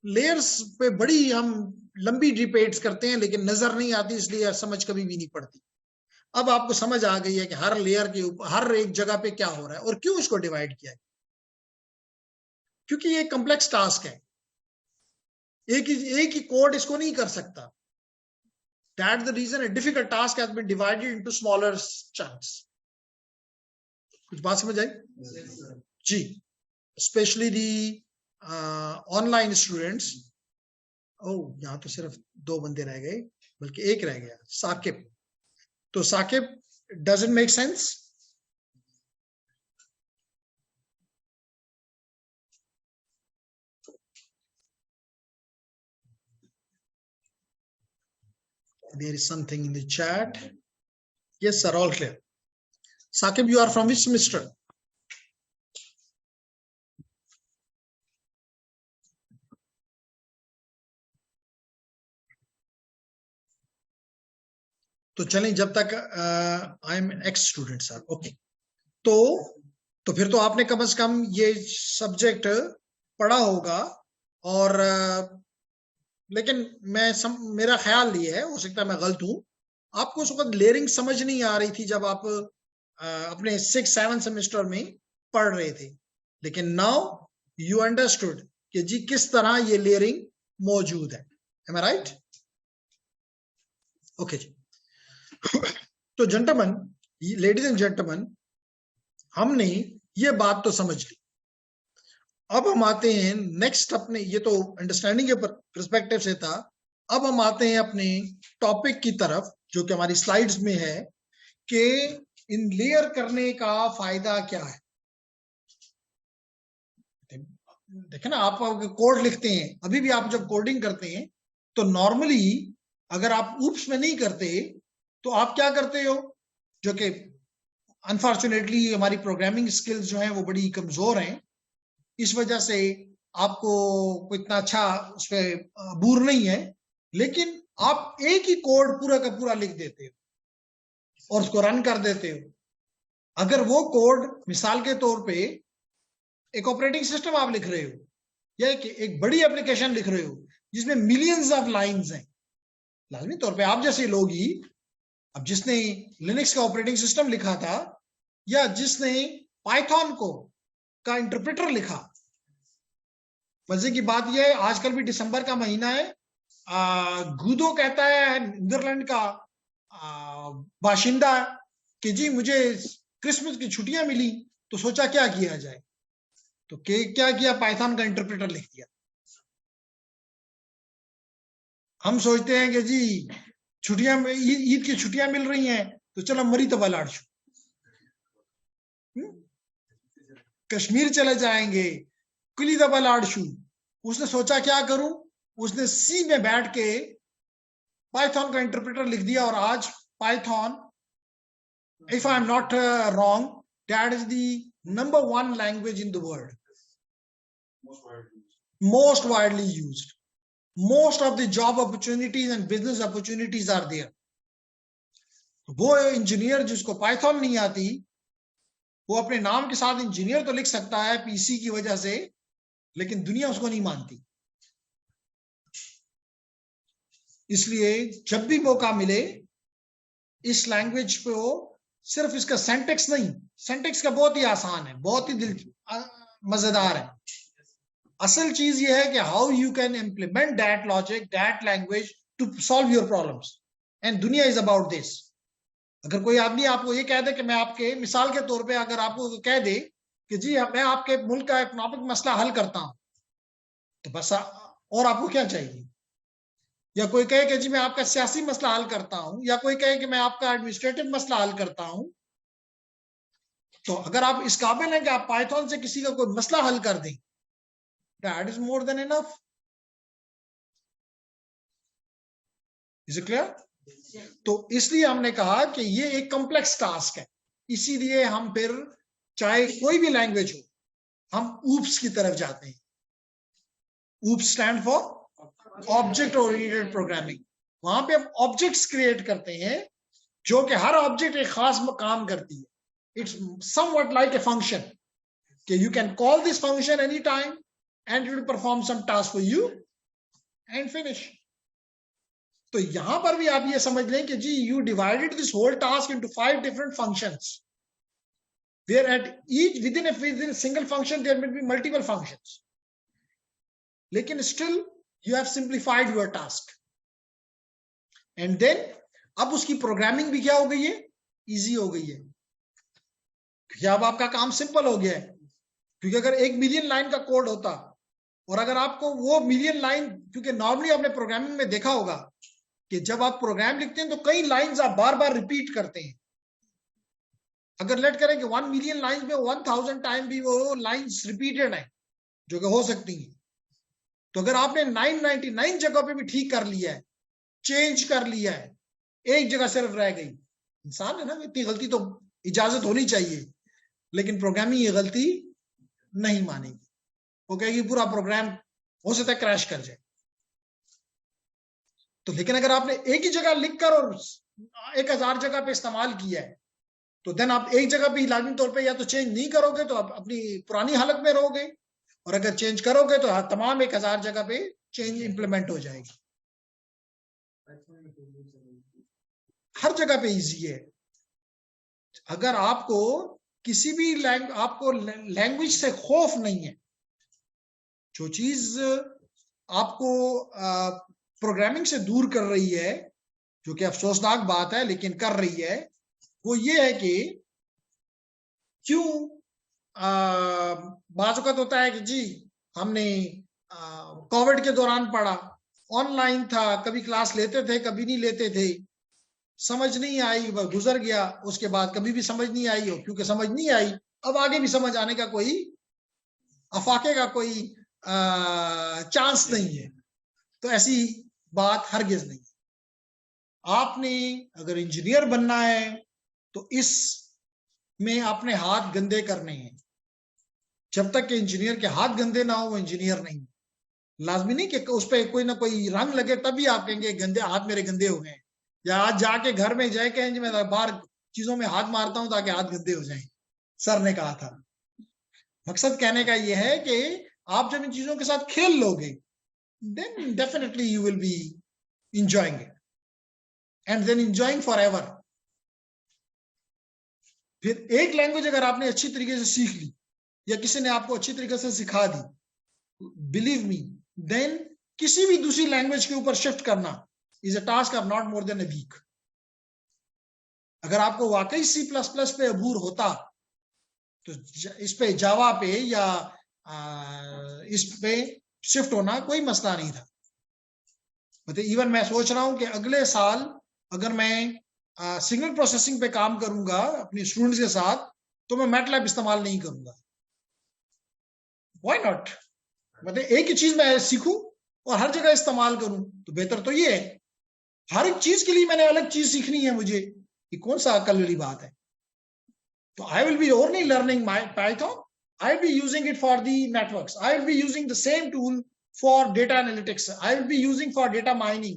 S1: लेयर्स पे बड़ी हम लंबी डिबेट्स करते हैं लेकिन नजर नहीं आती, इसलिए समझ कभी भी नहीं पड़ती। अब आपको समझ आ गई है कि हर लेयर के ऊपर हर एक जगह पे क्या हो रहा है और क्यों इसको डिवाइड किया है, क्योंकि ये कॉम्प्लेक्स टास्क है, एक ही कोड इसको नहीं कर सकता। That's the reason a difficult task has been divided into smaller chunks। कुछ बात समझ आई? जी, स्पेशली दी ऑनलाइन स्टूडेंट्स। ओह, यहाँ तो सिर्फ 2 बंदे रह गए, बल्कि एक रह गया, साकिब। तो Sakib, doesn't make sense? There is something in the chat. Yes sir, all clear. Sakib, you are from which semester? तो चलें, जब तक I am x student sir, okay. तो फिर तो आपने कम से कम ये सब्जेक्ट पढ़ा होगा। और लेकिन मेरा ख्याल ये है, हो सकता है मैं गलत हूं, आपको उस वक्त लेयरिंग समझ नहीं आ रही थी जब आप अपने 6th-7th सेमेस्टर में पढ़ रहे थे, लेकिन नाउ यू अंडरस्टूड कि जी किस तरह ये लेयरिंग मौजूद है। एम आई राइट? ओके जी। तो जेंटलमैन, लेडीज एंड जेंटलमैन, हमने ये बात तो समझ ली। अब हम आते हैं नेक्स्ट अपने, ये तो अंडरस्टैंडिंग के पर्सपेक्टिव से था, अब हम आते हैं अपने टॉपिक की तरफ जो कि हमारी स्लाइड्स में है कि इन लेयर करने का फायदा क्या है। देखें ना, आप कोड लिखते हैं, अभी भी आप जब कोडिंग करते हैं तो नॉर्मली अगर आप ऊप्स में नहीं करते तो आप क्या करते हो, जो कि अनफॉर्चुनेटली हमारी प्रोग्रामिंग स्किल्स जो हैं वो बड़ी कमजोर हैं, इस वजह से आपको कोई इतना अच्छा उस पर बूर नहीं है, लेकिन आप एक ही कोड पूरा का पूरा लिख देते हो और उसको रन कर देते हो। अगर वो कोड मिसाल के तौर पे एक ऑपरेटिंग सिस्टम आप लिख रहे हो या एक बड़ी एप्लीकेशन लिख रहे हो जिसमें मिलियंस ऑफ लाइंस हैं, लाजमी तौर पे आप जैसे लोग ही, अब जिसने लिनक्स का ऑपरेटिंग सिस्टम लिखा था या जिसने पाइथन को का इंटरप्रेटर लिखा, मजे की बात यह है आजकल भी दिसंबर का महीना है, गुदो कहता है नीदरलैंड का बाशिंदा कि जी मुझे क्रिसमस की छुट्टियां मिली, तो सोचा क्या किया जाए, तो क्या किया, पाइथन का इंटरप्रेटर लिख दिया। हम सोचते हैं कि जी छुट्टियां, ईद की छुट्टियां मिल रही हैं तो चलो मरी तबा लाड़शू, कश्मीर चले जाएंगे, कुली दबा लाड़शू। उसने सोचा क्या करूं, उसने सी में बैठ के पाइथन का इंटरप्रेटर लिख दिया, और आज Python, if I am not wrong, that is the number 1 language in the world, most widely used. Most of the job opportunities and business opportunities are there. वो इंजीनियर जिसको पाइथन नहीं आती, वो अपने नाम के साथ इंजीनियर तो लिख सकता है पीसी की वजह से, लेकिन दुनिया उसको नहीं मानती। इसलिए जब भी मौका मिले इस लैंग्वेज पे, सिर्फ इसका सेंटेक्स नहीं, सेंटेक्स का बहुत ही आसान है, बहुत ही मजेदार है। असल चीज ये है कि how you can implement that logic, that language to solve your problems, and दुनिया इज अबाउट दिस। अगर कोई आदमी आपको ये कह दे कि मैं आपके, मिसाल के तौर पे अगर आपको कह दे कि जी मैं आपके मुल्क का इकोनॉमिक मसला हल करता हूं, तो बस और आपको क्या चाहिए? या कोई कहे कि जी मैं आपका सियासी मसला हल करता हूं, या कोई कहे कि मैं आपका एडमिनिस्ट्रेटिव मसला हल करता हूं, तो अगर आप इस काबिल हैं कि आप पाइथन से किसी का कोई मसला हल कर दें, that is more than enough. Is it clear? तो इसलिए हमने कहा कि ये एक कॉम्प्लेक्स टास्क है, इसीलिए हम फिर चाहे कोई भी लैंग्वेज हो, हम ऊप्स की तरफ जाते हैं। Oops stand for object oriented programming. वहां पे हम ऑब्जेक्ट्स क्रिएट करते हैं, जो कि हर ऑब्जेक्ट एक खास काम करती है। It's something like a function, कि you can call this function any time and it will perform some task for you and finish. तो यहां पर भी आप ये समझ लें कि जी you divided this whole task into 5 different functions, where at each within a single function there may be multiple functions, लेकिन still you have simplified your task, and then अब उसकी प्रोग्रामिंग भी क्या हो गई है, इजी हो गई है, क्योंकि अब आपका काम सिंपल हो गया है। क्योंकि अगर 1 मिलियन लाइन का कोड होता, और अगर आपको वो मिलियन लाइन, क्योंकि नॉर्मली आपने प्रोग्रामिंग में देखा होगा कि जब आप प्रोग्राम लिखते हैं तो कई लाइंस आप बार बार रिपीट करते हैं। अगर लेट करें कि 1 मिलियन लाइंस में 1000 टाइम भी वो लाइंस रिपीटेड है, जो कि हो सकती है, तो अगर आपने 999 जगह पे भी ठीक कर लिया है, चेंज कर लिया है, एक जगह सिर्फ रह गई, इंसान है ना, इतनी गलती तो इजाजत होनी चाहिए, लेकिन प्रोग्रामिंग ये गलती नहीं मानेगी, वो कहेगी पूरा प्रोग्राम हो सकता है क्रैश कर जाए। तो लेकिन अगर आपने एक ही जगह लिखकर और 1000 जगह पे इस्तेमाल किया है, तो देन आप एक जगह पे लाजमी तौर पे या तो चेंज नहीं करोगे तो आप अपनी पुरानी हालत में रहोगे, और अगर चेंज करोगे तो तमाम 1000 जगह पे चेंज इंप्लीमेंट हो जाएगी। हर जगह पे इजी है। अगर आपको किसी भी आपको लैंग्वेज से खौफ नहीं है, जो चीज आपको प्रोग्रामिंग से दूर कर रही है, जो कि अफसोसनाक बात है लेकिन कर रही है, वो ये है कि क्यों बाज़ औक़ात होता है कि जी हमने कोविड के दौरान पढ़ा, ऑनलाइन था, कभी क्लास लेते थे कभी नहीं लेते थे, समझ नहीं आई, वह गुजर गया, उसके बाद कभी भी समझ नहीं आई, हो क्योंकि समझ नहीं आई, अब आगे भी समझ आने का कोई अफाके का कोई चांस नहीं है। तो ऐसी बात हरगिज नहीं। आपने अगर इंजीनियर बनना है तो इस में अपने हाथ गंदे करने हैं, जब तक कि इंजीनियर के हाथ गंदे ना हो वो इंजीनियर नहीं। लाजमी नहीं कि उस पर कोई ना कोई रंग लगे तभी आप कहेंगे गंदे हाथ मेरे गंदे हो गए, या आज जाके घर में जाए कहेंगे मैं बाहर चीजों में हाथ मारता हूं ताकि हाथ गंदे हो जाएं। सर ने कहा था। मकसद कहने का यह है कि आप जब इन चीजों के साथ खेल लोगे then definitely you will be enjoying it and then enjoying forever. फिर एक लैंग्वेज अगर आपने अच्छी तरीके से सीख ली या किसी ने आपको अच्छी तरीके से सिखा दी, बिलीव मी, देन किसी भी दूसरी लैंग्वेज के ऊपर शिफ्ट करना is a task of not more than a week. अगर आपको वाकई C++ पे अबूर होता तो इस पे जावा पे या इस पे शिफ्ट होना कोई मसला नहीं था। मतलब इवन मैं सोच रहा हूं कि अगले साल अगर मैं सिग्नल प्रोसेसिंग पे काम करूंगा अपने स्टूडेंट्स के साथ तो मैं मैटलैब इस्तेमाल नहीं करूंगा। Why not? मतलब एक ही चीज मैं सीखूं और हर जगह इस्तेमाल करूं तो बेहतर तो ये है। हर एक चीज के लिए मैंने अलग चीज सीखनी है मुझे, ये कौन सा अकल वाली बात है? तो आई will B only learning my Python, I will be using it for the networks. I will be using the same tool for data analytics. I will be using for data mining,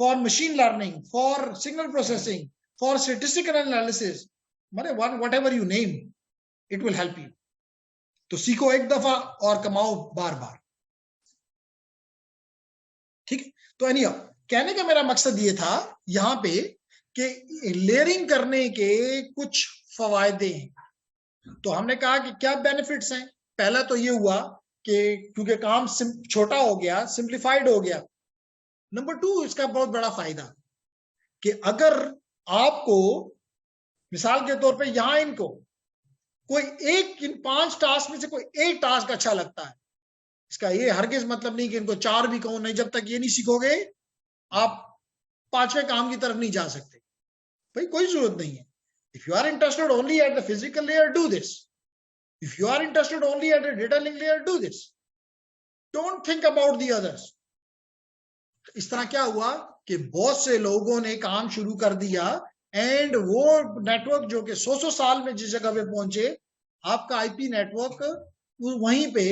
S1: for machine learning, for signal processing, for statistical analysis. Whatever you name, it will help you. तो सीखो एक दफा और कमाओ बार बार। ठीक है? तो anyhow कहने का मेरा मकसद ये था यहाँ पे कि लेयरिंग करने के कुछ फवायदे हैं। तो हमने कहा कि क्या बेनिफिट्स हैं। पहला तो ये हुआ कि क्योंकि काम छोटा हो गया, सिंप्लीफाइड हो गया। नंबर 2 इसका बहुत बड़ा फायदा कि अगर आपको मिसाल के तौर पे यहां इनको कोई एक इन 5 टास्क में से कोई एक टास्क अच्छा लगता है, इसका ये हरगिज मतलब नहीं कि इनको 4 भी कहो नहीं। जब तक ये नहीं सीखोगे आप 5वें काम की तरफ नहीं जा सकते। भाई कोई जरूरत नहीं है। If you are interested only at the physical layer, do this. If you are interested only at the data link layer, do this. Don't think about the others. इस तरह क्या हुआ कि बहुत से लोगों ने काम शुरू कर दिया एंड वो नेटवर्क जो कि 100 साल में जिस जगह पे पहुंचे, आपका आईपी नेटवर्क वहीं पे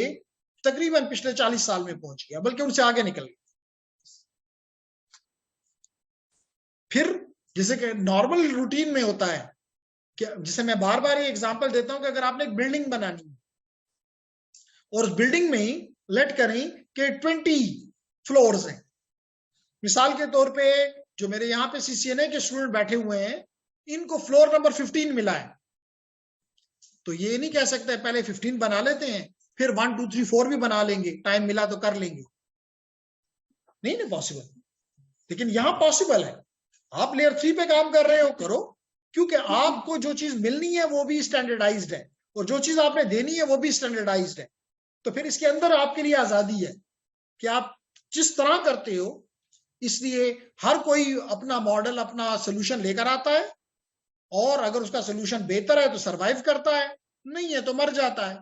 S1: तकरीबन पिछले 40 साल में पहुंच गया, बल्कि उनसे आगे निकल गया। फिर जैसे कि नॉर्मल रूटीन में होता है, जिसे मैं बार बार ये एग्जांपल देता हूं कि अगर आपने एक बिल्डिंग बनानी है और उस बिल्डिंग में लेट करें कि 20 फ्लोर्स हैं। मिसाल के तौर पे जो मेरे यहाँ पे CCNA के स्टूडेंट बैठे हुए हैं, इनको फ्लोर नंबर 15 मिला है। तो ये नहीं कह सकते पहले 15 बना लेते हैं फिर 1 2 3 4 भी बना लेंगे, टाइम मिला तो कर लेंगे। नहीं ना पॉसिबल। लेकिन यहां पॉसिबल है। आप लेयर 3 पे काम कर रहे हो, करो, क्योंकि आपको जो चीज मिलनी है वो भी स्टैंडर्डाइज्ड है और जो चीज आपने देनी है वो भी स्टैंडर्डाइज्ड है। तो फिर इसके अंदर आपके लिए आजादी है कि आप जिस तरह करते हो। इसलिए हर कोई अपना मॉडल, अपना सोल्यूशन लेकर आता है और अगर उसका सोल्यूशन बेहतर है तो सरवाइव करता है, नहीं है तो मर जाता है।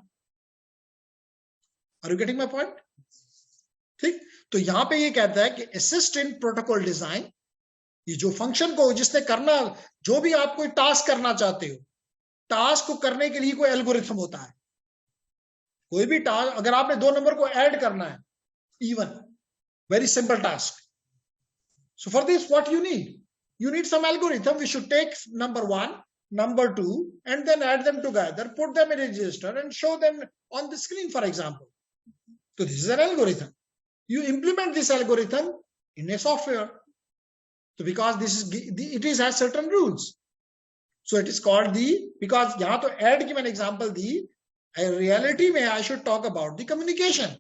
S1: Are you getting my point? ठीक। तो यहां पे ये कहता है कि असिस्ट इन प्रोटोकॉल डिजाइन, ये जो फंक्शन को जिसने करना, जो भी आप कोई टास्क करना चाहते हो, टास्क को करने के लिए कोई एल्गोरिथम होता है। कोई भी टास्क, अगर आपने 2 नंबर को ऐड करना है, even very simple task, so for this what you need some algorithm. We should take number 1, number 2 and then add them together, put them in a register and show them on the screen, for example. So this is an algorithm. You implement this algorithm in a software. So because it has certain rules, so it is called because यहाँ तो add की मैंने example दी, reality में I should talk about the communication.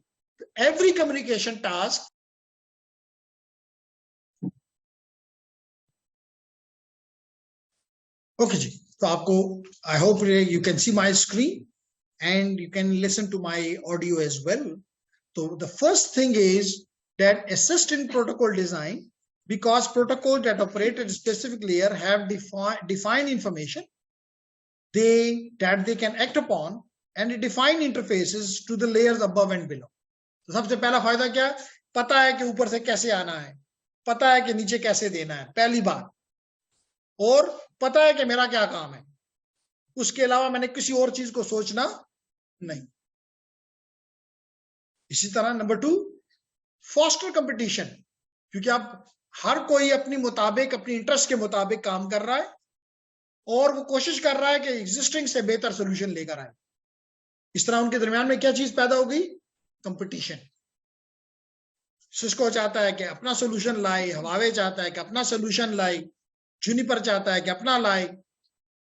S1: Every communication task, okay जी, तो आपको I hope you can see my screen and you can listen to my audio as well. So the first thing is that assist in protocol design, because protocols that operate at a specific layer have defined information that they can act upon and define interfaces to the layers above and below. तो सबसे पहला फायदा क्या? पता है कि ऊपर से कैसे आना है, पता है कि नीचे कैसे देना है, पहली बात, और पता है कि मेरा क्या काम है। उसके अलावा मैंने किसी और चीज को सोचना नहीं। इसी तरह नंबर 2, फॉस्टर कंपटीशन, क्योंकि आप हर कोई अपनी मुताबिक, अपनी इंटरेस्ट के मुताबिक काम कर रहा है और वो कोशिश कर रहा है कि एग्जिस्टिंग से बेहतर सोल्यूशन लेकर आए। इस तरह उनके दरमियान में क्या चीज पैदा हो गई? कंपटीशन। सिस्को चाहता है कि अपना सोल्यूशन लाए, हवावे चाहता है कि अपना सोल्यूशन लाए, जूनिपर चाहता है कि अपना लाए।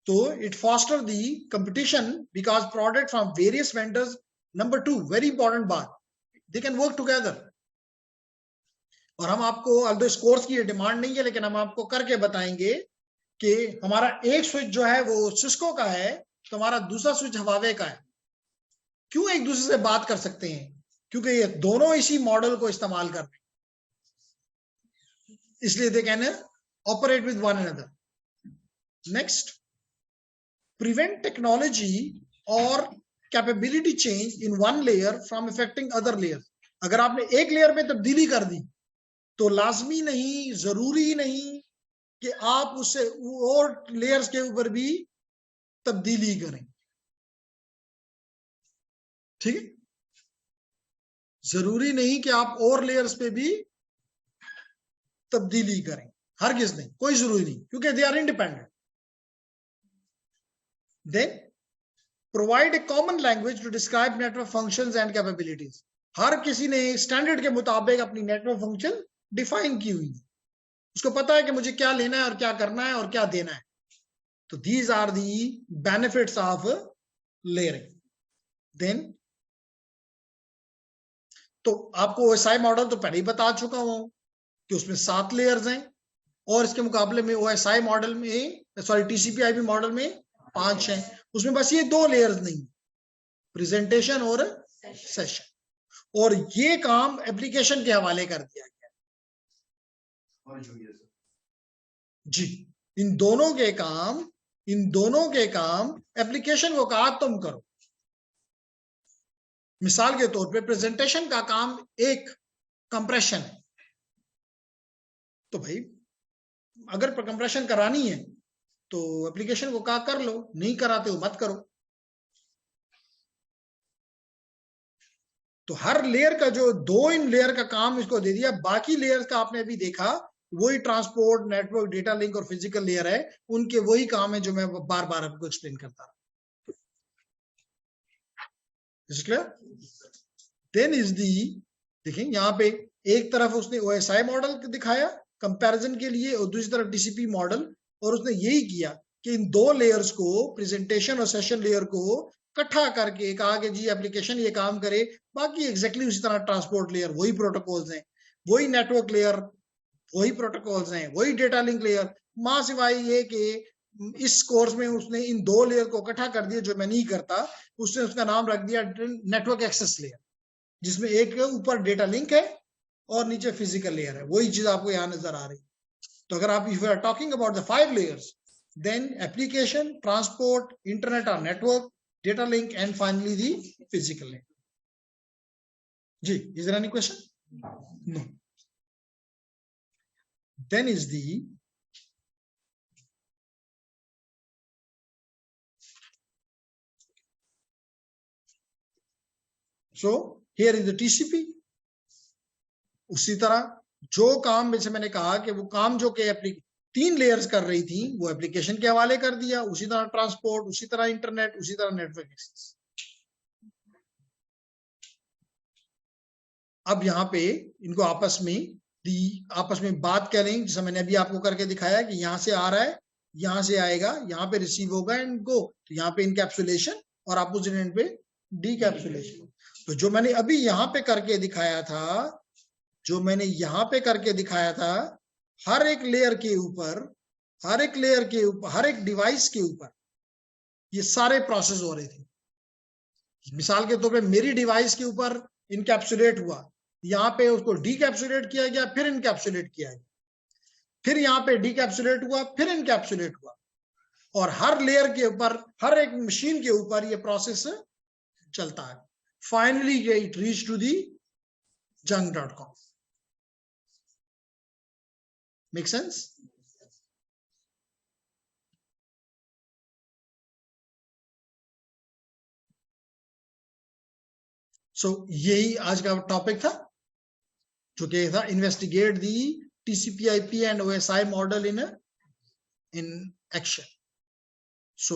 S1: तो it foster the competition because product from various vendors. Number 2, very important बात, दे कैन वर्क टुगेदर। और हम आपको, अल्दो इस कोर्स की ये डिमांड नहीं है, लेकिन हम आपको करके बताएंगे कि हमारा एक स्विच जो है वो सिस्को का है, तो हमारा दूसरा स्विच हवावे का है। क्यों एक दूसरे से बात कर सकते हैं? क्योंकि ये दोनों इसी मॉडल को इस्तेमाल कर रहे हैं, इसलिए they can operate with one another. Next, prevent technology or capability change in one layer from affecting other layers। अगर आपने एक लेयर में तब्दीली कर दी तो लाजमी नहीं, जरूरी नहीं कि आप उससे और लेयर्स के ऊपर भी तब्दीली करें। ठीक है, जरूरी नहीं कि आप और लेयर्स पे भी तब्दीली करें, हरगिज नहीं, कोई जरूरी नहीं, क्योंकि they are independent. Then provide a common language to describe network functions and capabilities. हर किसी ने स्टैंडर्ड के मुताबिक अपनी नेटवर्क फंक्शन डिफाइन की हुई है, उसको पता है कि मुझे क्या लेना है और क्या करना है और क्या देना है। तो these are the benefits of layering. Then तो आपको ओएसआई मॉडल तो पहले ही बता चुका हूं कि उसमें 7 लेयर्स हैं, और इसके मुकाबले में ओएसआई मॉडल में, सॉरी टीसीपी/आईपी मॉडल में 5 हैं। उसमें बस ये 2 लेयर्स नहीं, प्रेजेंटेशन और सेशन, और ये काम एप्लीकेशन के हवाले कर दिया गया जी। इन दोनों के काम एप्लीकेशन को कहा तुम करो। मिसाल के तौर पे प्रेजेंटेशन का काम एक कंप्रेशन है, तो भाई अगर कंप्रेशन करानी है तो एप्लीकेशन को कहा कर लो, नहीं कराते हो मत करो। तो हर लेयर का जो 2 इन लेयर का काम इसको दे दिया, बाकी लेयर्स का आपने अभी देखा वही ट्रांसपोर्ट, नेटवर्क, डेटा लिंक और फिजिकल लेयर है, उनके वही काम है जो मैं बार बार आपको एक्सप्लेन करता रहा। देन इज दी, देखें यहाँ पे एक तरफ उसने ओएसआई मॉडल दिखाया कंपैरिजन के लिए, और दूसरी तरफ टीसीपी मॉडल, और उसने यही किया कि इन 2 लेयर्स को, प्रेजेंटेशन और सेशन लेयर को इकट्ठा करके कहा कि जी एप्लीकेशन ये काम करे। बाकी एग्जैक्टली उसी तरह ट्रांसपोर्ट लेयर वही प्रोटोकॉल्स हैं, वही नेटवर्क लेयर वही प्रोटोकॉल्स हैं, वही डेटा लिंक लेयर। मां सिवाय ये कि इस कोर्स में उसने इन 2 लेयर को इकट्ठा कर दिया, जो मैं नहीं करता, उसने उसका नाम रख दिया नेटवर्क एक्सेस लेयर, जिसमें एक ऊपर डेटा लिंक है और नीचे फिजिकल लेयर है। वही चीज आपको यहां नजर आ रही। तो अगर आप if you are talking about the 5 layers, then application, transport, internet और network, data link and finally the physical layer. जी, is there any question? No. Then is the so here is the TCP. उसी तरह जो काम जैसे मैंने कहा कि वो काम जो कि 3 लेयर्स कर रही थी वो एप्लीकेशन के हवाले कर दिया, उसी तरह ट्रांसपोर्ट, उसी तरह इंटरनेट, उसी तरह नेटवर्क एक्सेस। अब यहाँ पे इनको आपस में बात करें, जैसे मैंने अभी आपको करके दिखाया कि यहाँ से आ रहा है, यहाँ से आएगा, यहाँ पे रिसीव होगा एंड गो। तो यहाँ पे इनकैप्सुलेशन और अपोजिट एंड पे डीकैप्सुलेशन। तो जो मैंने अभी यहाँ पे करके दिखाया था, हर एक लेयर के ऊपर, हर एक डिवाइस के ऊपर ये सारे प्रोसेस हो रहे थे। मिसाल के तौर पे मेरी डिवाइस के ऊपर इनकैप्सुलेट हुआ, यहाँ पे उसको डीकैप्सुलेट किया गया, फिर इनकैप्सुलेट किया गया, फिर यहाँ पे डीकैप्सुलेट हुआ, फिर इनकैप्सुलेट हुआ, और हर लेयर के ऊपर, हर एक मशीन के ऊपर ये प्रोसेस चलता है। Finally it reach to the junk.com। Make sense? So यही आज का टॉपिक था, जो कि था investigate the TCP/IP and OSI model in action. So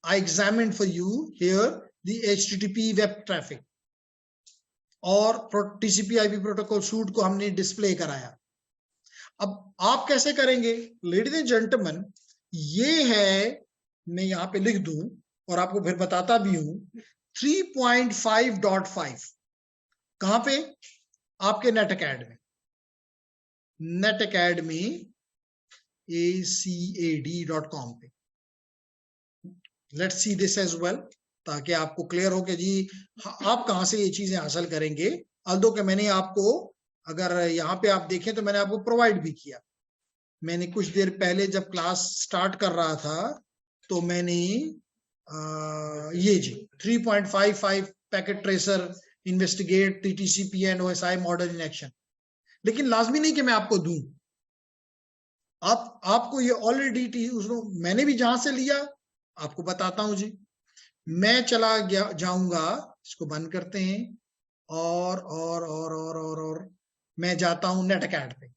S1: I examined for you here the HTTP web traffic और TCP/IP प्रोटोकॉल सूट को हमने डिस्प्ले कराया। अब आप कैसे करेंगे लेडीज एंड जेंटलमैन, ये है, मैं यहाँ पे लिख दूं और आपको फिर बताता भी हूं, 3.5.5 कहां पे? आपके net academy, net Academy acad.com पे। Let's see this as well, ताकि आपको क्लियर हो कि जी आप कहां से ये चीजें हासिल करेंगे। अल्दो कि मैंने आपको, अगर यहाँ पे आप देखें तो मैंने आपको प्रोवाइड भी किया। मैंने कुछ देर पहले जब क्लास स्टार्ट कर रहा था तो मैंने ये जी 3.55 packet tracer investigate TCP and OSI model in action, लेकिन लाजमी नहीं कि मैं आपको दूं, आपको ये ऑलरेडी मैंने भी जहां से लिया आपको बताता हूं जी। मैं चला जाऊंगा, इसको बंद करते हैं, और मैं जाता हूं नेट अकेड पे।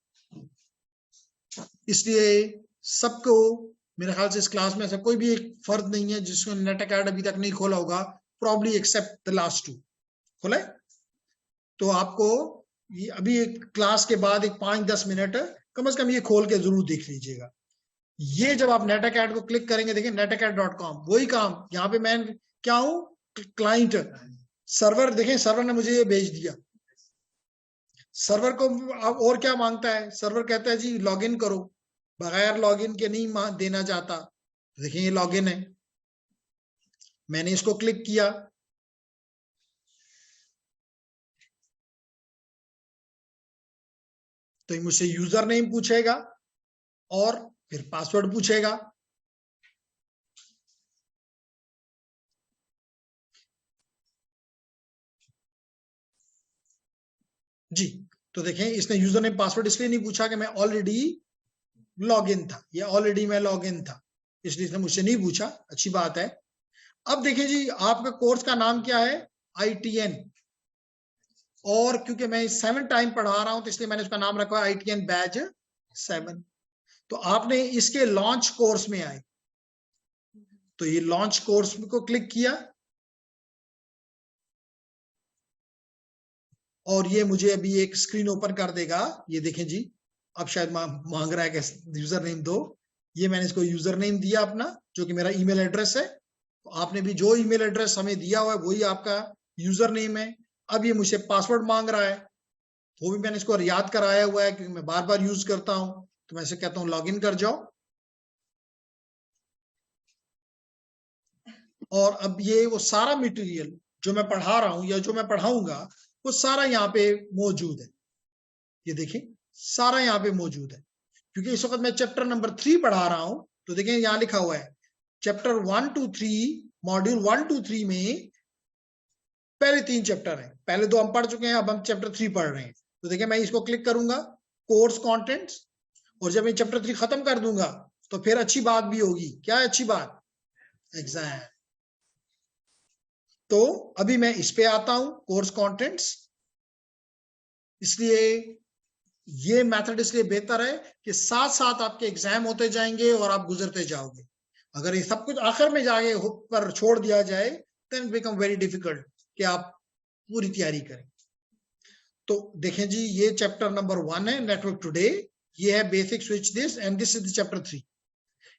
S1: इसलिए सबको, मेरे ख्याल से इस क्लास में ऐसा कोई भी एक फर्द नहीं है जिसको नेट अकेड अभी तक नहीं खोला होगा, प्रॉब्ली एक्सेप्ट द लास्ट 2 खोला है। तो आपको ये अभी एक क्लास के बाद एक 5-10 मिनट कम से कम ये खोल के जरूर देख लीजिएगा। ये जब आप नेट अकेड को क्लिक करेंगे, देखिए netacad.com, वही काम यहाँ पे मैं क्या हूं, क्लाइंट सर्वर। देखें सर्वर ने मुझे ये भेज दिया। सर्वर को अब और क्या मांगता है, सर्वर कहता है जी लॉगिन करो, बगैर लॉगिन के नहीं देना चाहता। देखिए ये लॉगिन है, मैंने इसको क्लिक किया, तो मुझसे यूजर नेम पूछेगा और फिर पासवर्ड पूछेगा। जी तो देखें इसने यूजर नेम पासवर्ड इसलिए नहीं पूछा कि मैं ऑलरेडी लॉगिन था, या ऑलरेडी मैं लॉगिन था, इसलिए इसने मुझसे नहीं पूछा। अच्छी बात है। अब देखिए जी आपका कोर्स का नाम क्या है, ITN, और क्योंकि मैं 7 टाइम पढ़ा रहा हूं तो इसलिए मैंने उसका नाम रखा है ITN बैच 7। तो आपने इसके लॉन्च कोर्स में आए, तो ये लॉन्च कोर्स को क्लिक किया और ये मुझे अभी एक स्क्रीन ओपन कर देगा। ये देखें जी, अब शायद मांग रहा है कि यूजर नेम दो। ये मैंने इसको यूजर नेम दिया अपना, जो कि मेरा ईमेल एड्रेस है। तो आपने भी जो ईमेल एड्रेस हमें दिया हुआ है वही आपका यूजर नेम है। अब ये मुझसे पासवर्ड मांग रहा है, वो भी मैंने इसको याद कराया हुआ है क्योंकि मैं बार बार यूज करता हूं। तो मैं इसे कहता हूं लॉगिन कर जाओ, और अब ये वो सारा मटेरियल जो मैं पढ़ा रहा हूं या जो मैं पढ़ाऊंगा वो सारा यहाँ पे मौजूद है। ये देखें सारा यहाँ पे मौजूद है, क्योंकि इस वक्त मैं चैप्टर नंबर 3 पढ़ा रहा हूं। तो देखें यहाँ लिखा हुआ है चैप्टर 1 to 3, मॉड्यूल 1 to 3 में पहले 3 चैप्टर हैं, पहले 2 हम पढ़ चुके हैं, अब हम चैप्टर 3 पढ़ रहे हैं। तो देखिए मैं इसको क्लिक करूंगा कोर्स कंटेंट्स, और जब मैं चैप्टर 3 खत्म कर दूंगा तो फिर अच्छी बात भी होगी। क्या है अच्छी बात? एग्जाम। तो अभी मैं इस पे आता हूं कोर्स कंटेंट्स। इसलिए ये मेथड इसलिए बेहतर है कि साथ साथ आपके एग्जाम होते जाएंगे और आप गुजरते जाओगे। अगर ये सब कुछ आखिर में जाके हुक पर छोड़ दिया जाए देन बिकम वेरी डिफिकल्ट कि आप पूरी तैयारी करें। तो देखें जी ये चैप्टर नंबर 1 है नेटवर्क टुडे, ये है basic switch this, and this is the chapter 3।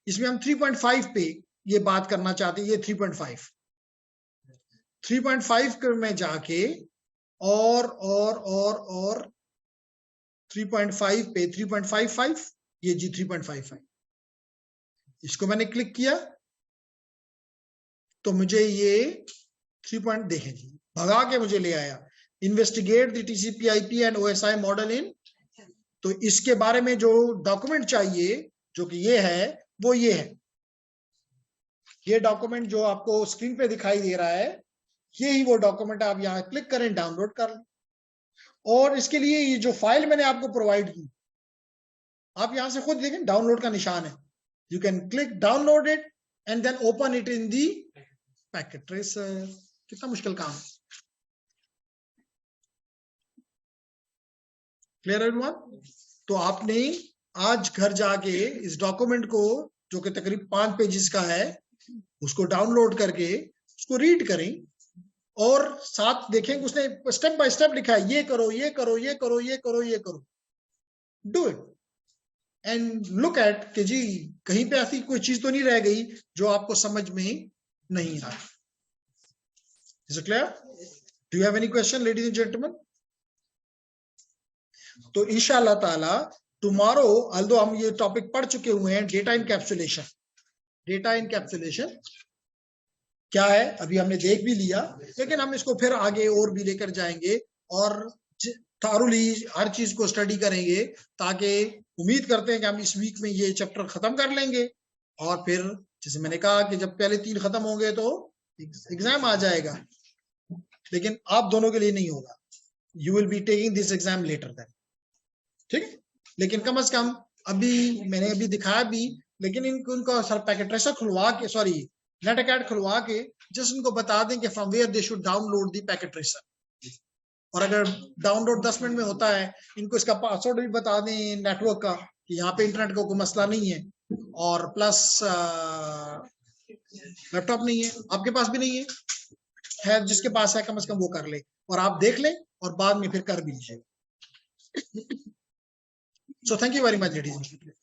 S1: इसमें हम 3.5 पे ये बात करना चाहते हैं। ये 3.5 में जाके और 3.5 पे 3.55, ये जी 3.55, इसको मैंने क्लिक किया तो मुझे ये 3 देखें जी भगा के मुझे ले आया, investigate the TCP/IP and OSI model इन। तो इसके बारे में जो डॉक्यूमेंट चाहिए, जो कि ये है, वो ये है। ये डॉक्यूमेंट जो आपको स्क्रीन पे दिखाई दे रहा है, ये ही वो डॉक्यूमेंट, आप यहाँ क्लिक करें, डाउनलोड कर लें। और इसके लिए ये जो फाइल मैंने आपको प्रोवाइड की, आप यहां से खुद देखें डाउनलोड का निशान है। You can click download it and then open it in the Packet Tracer. कितना मुश्किल काम है। Clear everyone? तो आपने आज घर जाके इस डॉक्यूमेंट को, जो कि तकरीबन 5 पेजेस का है, उसको डाउनलोड करके उसको रीड करें और साथ देखें उसने स्टेप बाय स्टेप लिखा है, ये करो, ये करो, ये करो, ये करो, ये करो। Do it and look at कि जी कहीं पे ऐसी कोई चीज तो नहीं रह गई जो आपको समझ में नहीं आ रही। Is it clear? Do you have any question ladies and gentleman? तो इंशाअल्लाह ताला टुमारो, अल्दो हम ये टॉपिक पढ़ चुके हुए हैं, डेटा इनकैप्सुलेशन। डेटा इनकैप्सुलेशन क्या है अभी हमने देख भी लिया, लेकिन हम इसको फिर आगे और भी लेकर जाएंगे और थारोली हर चीज को स्टडी करेंगे, ताकि उम्मीद करते हैं कि हम इस वीक में ये चैप्टर खत्म कर लेंगे और फिर जैसे मैंने कहा कि जब पहले 3 खत्म होंगे तो एग्जाम आ जाएगा, लेकिन आप दोनों के लिए नहीं होगा। You will be taking this exam later then, ठीक है? लेकिन कम से कम अभी मैंने अभी दिखाया भी, लेकिन इनका सर पैकेट ट्रेसर खुलवा के, सॉरी नेटअकैड खुलवा के जस्ट इनको बता दें कि from where they should download the Packet Tracer, और अगर डाउनलोड 10 मिनट में होता है, इनको इसका पासवर्ड भी बता दें नेटवर्क का कि यहाँ पे इंटरनेट का कोई मसला नहीं है, और प्लस लैपटॉप नहीं है, आपके पास भी नहीं है, जिसके पास है कम से कम वो कर ले और आप देख लें और बाद में फिर कर भी लीजिएगा। So thank you very much, ladies and gentlemen.